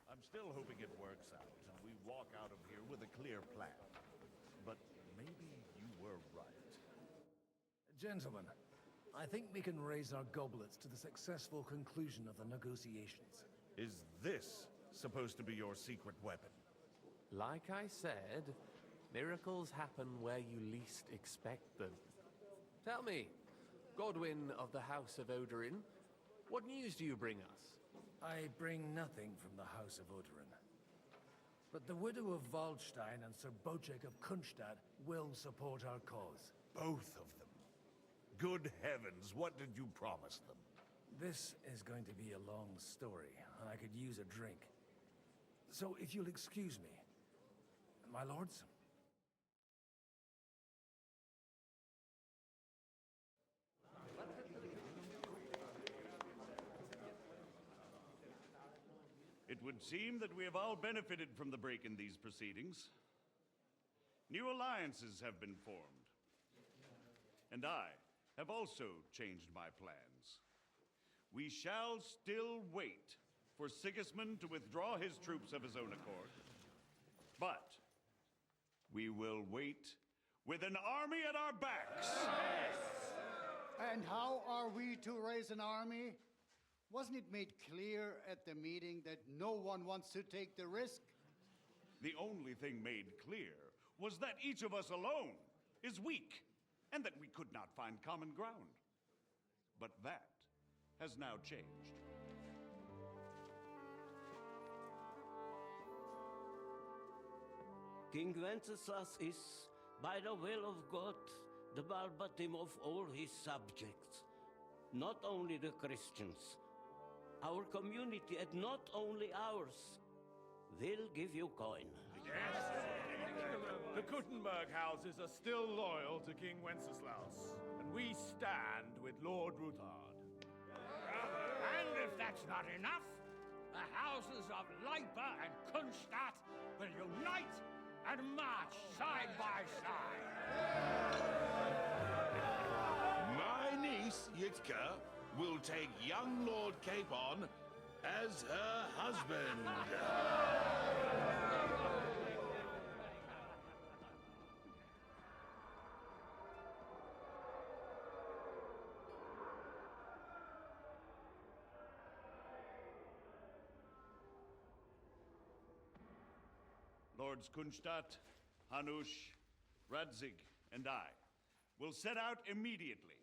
I'm still hoping it works out, and we walk out of here with a clear plan. But maybe you were right. Gentlemen, I think we can raise our goblets to the successful conclusion of the negotiations. Is this supposed to be your secret weapon? Like I said, miracles happen where you least expect them. Tell me, Godwin of the House of Odorin, what news do you bring us? I bring nothing from the House of Odorin. But the widow of Waldstein and Sir Bocek of Kunstad will support our cause. Both of them. Good heavens, what did you promise them? This is going to be a long story, and I could use a drink. So if you'll excuse me, my lords? It would seem that we have all benefited from the break in these proceedings. New alliances have been formed. And I have also changed my plans. We shall still wait for Sigismund to withdraw his troops of his own accord. But we will wait with an army at our backs. And how are we to raise an army? Wasn't it made clear at the meeting that no one wants to take the risk? The only thing made clear was that each of us alone is weak, and that we could not find common ground. But that has now changed. King Wenceslas is, by the will of God, the verbatim of all his subjects. Not only the Christians, our community, and not only ours, will give you coin. Yes. The Kuttenberg houses are still loyal to King Wenceslas, and we stand with Lord Ruthard. And if that's not enough, the houses of Leipa and Kunstadt will unite and march side by side. My niece, Yitka, will take young Lord Capon as her husband. Lords Kunstadt, Hanush, Radzig, and I will set out immediately.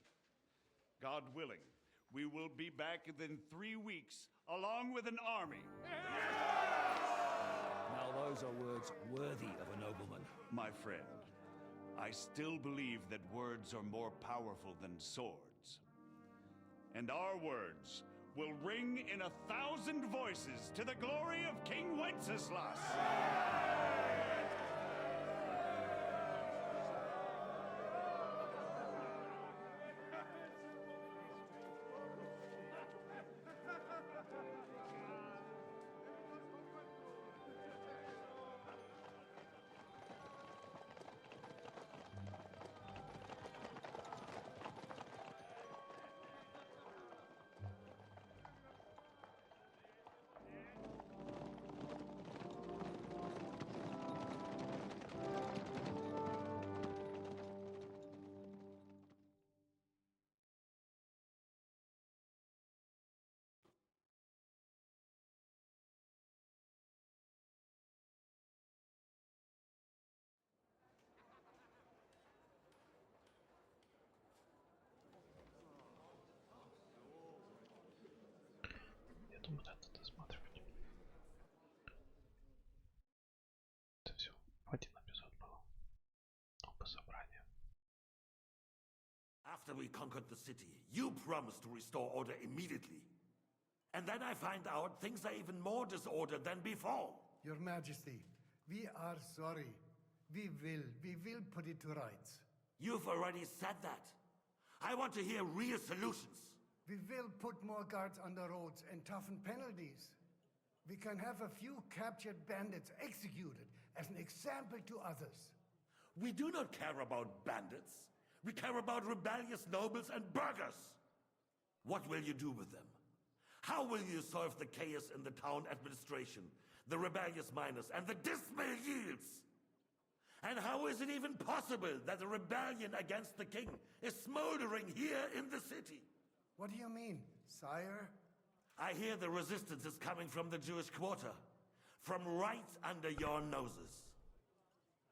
God willing, we will be back within 3 weeks, along with an army. Now those are words worthy of a nobleman. My friend, I still believe that words are more powerful than swords. And our words will ring in 1,000 voices to the glory of King Wenceslas. Потом вот это досматривать. Это все в один эпизод было. Оба собрания. After we conquered the city, you promised to restore order immediately. And then I find out things are even more disordered than before. Your Majesty, we are sorry. We will put it to rights. You've already said that. I want to hear real solutions. We will put more guards on the roads and toughen penalties. We can have a few captured bandits executed as an example to others. We do not care about bandits. We care about rebellious nobles and burghers. What will you do with them? How will you solve the chaos in the town administration, the rebellious miners, and the dismal yields? And how is it even possible that a rebellion against the king is smoldering here in the city? What do you mean, sire? I hear the resistance is coming from the Jewish quarter, from right under your noses.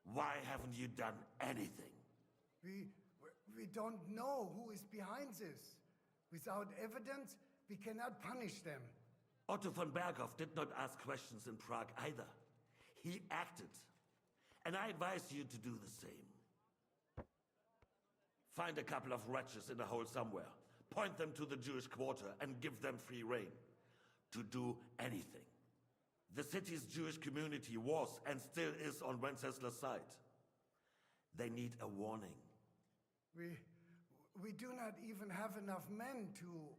Why haven't you done anything? We don't know who is behind this. Without evidence, we cannot punish them. Otto von Berghoff did not ask questions in Prague either. He acted. And I advise you to do the same. Find a couple of wretches in a hole somewhere. Point them to the Jewish quarter and give them free rein to do anything. The city's Jewish community was and still is on Wencesla's side. They need a warning. We do not even have enough men to...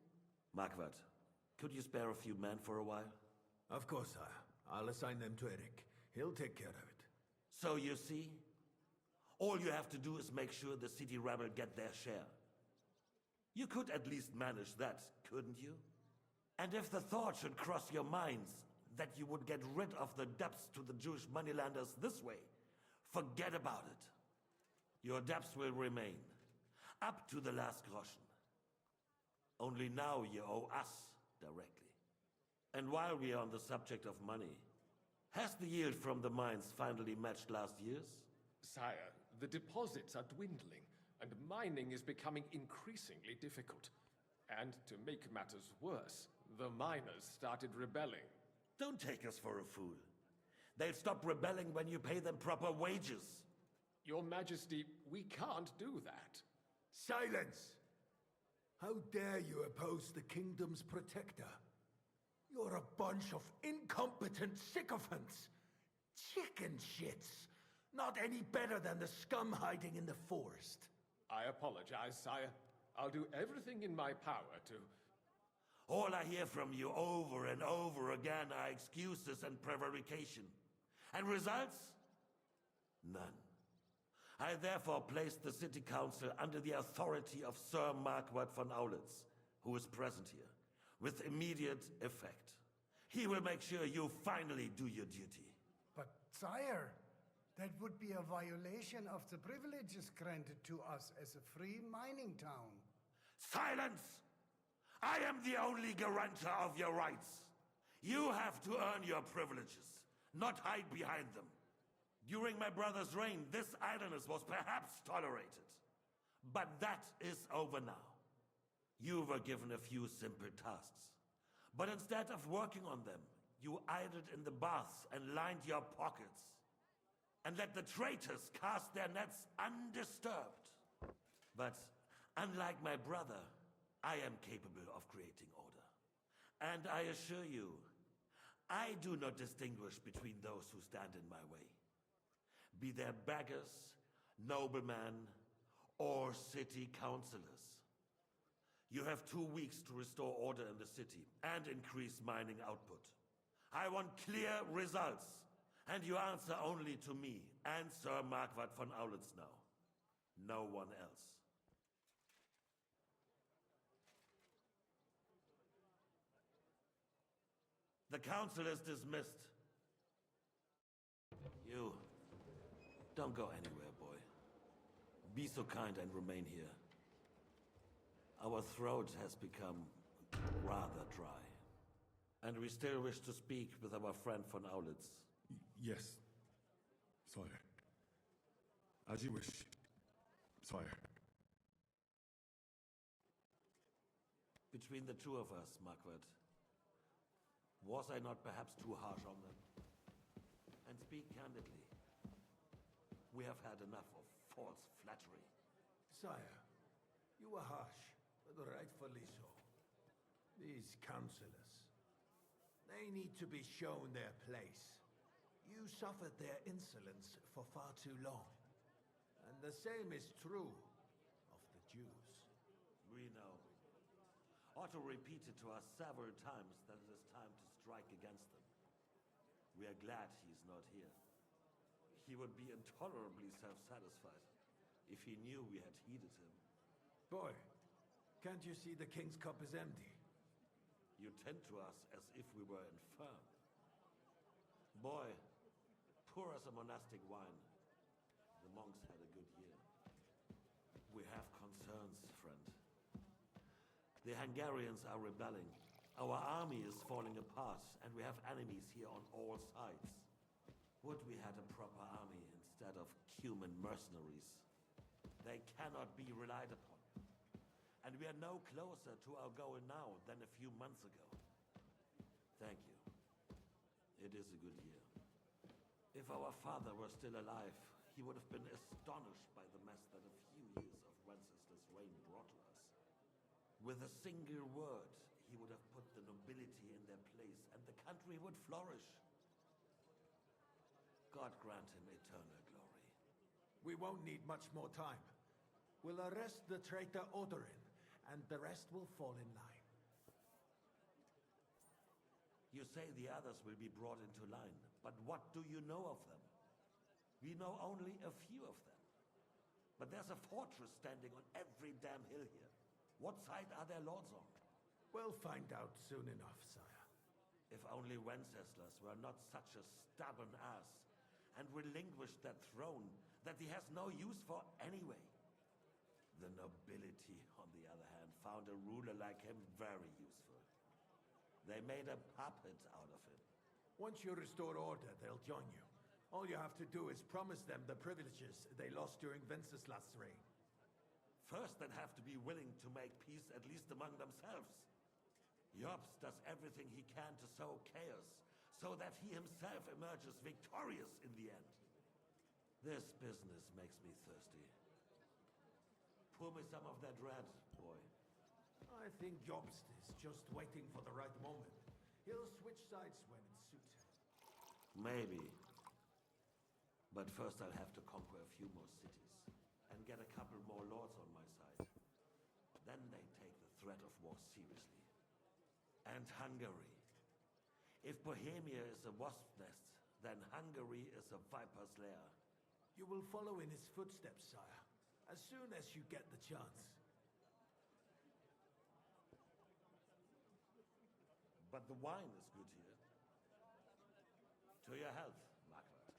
Marquardt, could you spare a few men for a while? Of course, sire. I'll assign them to Eric. He'll take care of it. So you see, all you have to do is make sure the city rabble get their share. You could at least manage that, couldn't you? And if the thought should cross your minds that you would get rid of the debts to the Jewish moneylanders this way, forget about it. Your debts will remain, up to the last groschen. Only now you owe us directly. And while we are on the subject of money, has the yield from the mines finally matched last year's? Sire, the deposits are dwindling, and mining is becoming increasingly difficult. And to make matters worse, the miners started rebelling. Don't take us for a fool. They'll stop rebelling when you pay them proper wages. Your Majesty, we can't do that. Silence! How dare you oppose the kingdom's protector? You're a bunch of incompetent sycophants. Chicken shits. Not any better than the scum hiding in the forest. I apologize, sire. I'll do everything in my power to... All I hear from you over and over again are excuses and prevarication. And results? None. I therefore place the city council under the authority of Sir Marquardt von Aulitz, who is present here, with immediate effect. He will make sure you finally do your duty. But, sire, that would be a violation of the privileges granted to us as a free mining town. Silence! I am the only guarantor of your rights. You have to earn your privileges, not hide behind them. During my brother's reign, this idleness was perhaps tolerated. But that is over now. You were given a few simple tasks. But instead of working on them, you idled in the baths and lined your pockets. And let the traitors cast their nets undisturbed. But unlike my brother, I am capable of creating order. And I assure you, I do not distinguish between those who stand in my way. Be they beggars, noblemen, or city councillors. You have 2 weeks to restore order in the city and increase mining output. I want clear results, and you answer only to me and Sir Marquardt von Aulitz now. No one else. The council is dismissed. You, don't go anywhere, boy. Be so kind and remain here. Our throat has become rather dry. And we still wish to speak with our friend von Aulitz. Yes, sire. As you wish, sire. Between the two of us, Marquardt, Was I not perhaps too harsh on them? And speak candidly, we have had enough of false flattery. Sire, you were harsh, but rightfully so. These counselors, they need to be shown their place. You suffered their insolence for far too long. And the same is true of the Jews. We know. Otto repeated to us several times that it is time to strike against them. We are glad he is not here. He would be intolerably self-satisfied if he knew we had heeded him. Boy, can't you see the king's cup is empty? You tend to us as if we were infirm. Boy, pour us a monastic wine. The monks had a good year. We have concerns, friend. The Hungarians are rebelling. Our army is falling apart, and we have enemies here on all sides. Would we had a proper army instead of human mercenaries? They cannot be relied upon. And we are no closer to our goal now than a few months ago. Thank you. It is a good year. If our father were still alive, he would have been astonished by the mess that a few years of Wenceslas' reign brought to us. With a single word, he would have put the nobility in their place, and the country would flourish. God grant him eternal glory. We won't need much more time. We'll arrest the traitor Odorin, and the rest will fall in line. You say the others will be brought into line, but what do you know of them? We know only a few of them. But there's a fortress standing on every damn hill here. What side are their lords on? We'll find out soon enough, sire. If only Wenceslas were not such a stubborn ass, and relinquished that throne that he has no use for anyway. The nobility, on the other hand, found a ruler like him very useful. They made a puppet out of him. Once you restore order, they'll join you. All you have to do is promise them the privileges they lost during Wenceslas' reign. First, they'd have to be willing to make peace at least among themselves. Jobst does everything he can to sow chaos, so that he himself emerges victorious in the end. This business makes me thirsty. Pour me some of that red, boy. I think Jobst is just waiting for the right moment. He'll switch sides when it suits him. Maybe. But first I'll have to conquer a few more cities, and get a couple more lords on my side. Then they take the threat of war seriously. And Hungary. If Bohemia is a wasp's nest, then Hungary is a viper's lair. You will follow in his footsteps, sire, as soon as you get the chance. But the wine is good here. To your health, Margaret.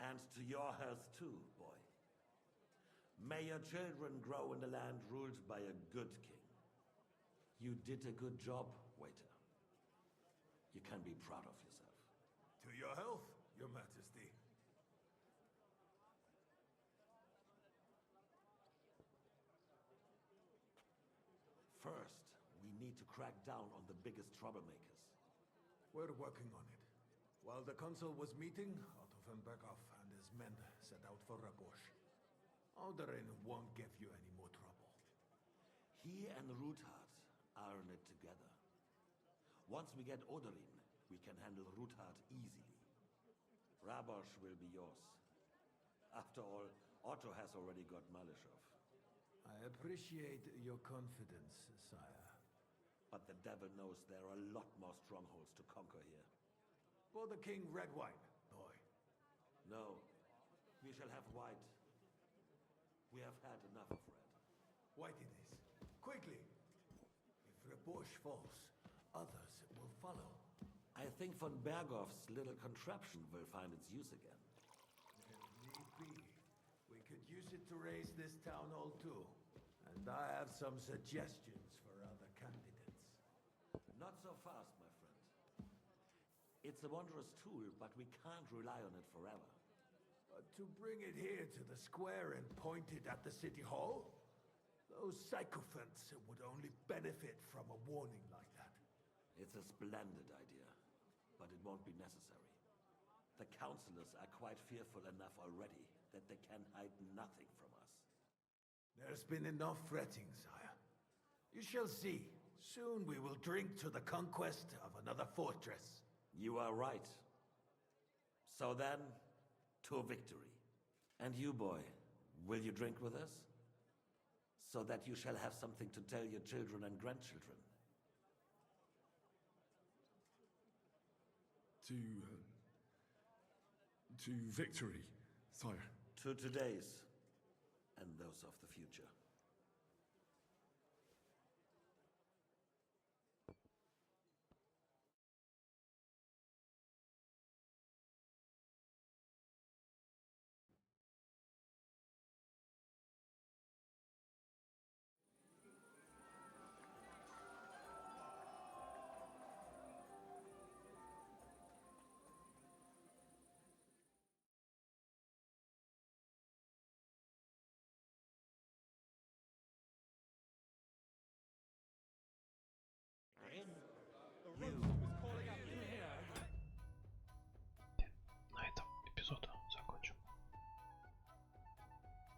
And to your health too, boy. May your children grow in a land ruled by a good king. You did a good job, waiter. You can be proud of yourself. To your health, your majesty. First, we need to crack down on the biggest troublemakers. We're working on it. While the consul was meeting, Otto von Berghoff and his men set out for Rabosch. Odorin won't give you any more trouble. He and Ruthard are in it together. Once we get Odorin, we can handle Ruthard easily. Rabosch will be yours. After all, Otto has already got Malishov. I appreciate your confidence, sire. But the devil knows there are a lot more strongholds to conquer here. For the king, red wine, boy. No, we shall have white. We have had enough of red. White it is. Quickly! If Rabosch falls, others will follow. I think von Berghoff's little contraption will find its use again. If need be, we could use it to raise this town hall too. And I have some suggestions for other candidates. Not so fast, my friend. It's a wondrous tool, but we can't rely on it forever. But to bring it here to the square and point it at the city hall? Those sycophants would only benefit from a warning like that. It's a splendid idea, but it won't be necessary. The councillors are quite fearful enough already that they can hide nothing from us. There's been enough fretting, sire. You shall see. Soon we will drink to the conquest of another fortress. You are right. So then, to victory. And you, boy, will you drink with us? So that you shall have something to tell your children and grandchildren. To victory, sire. To today's, and those of the future.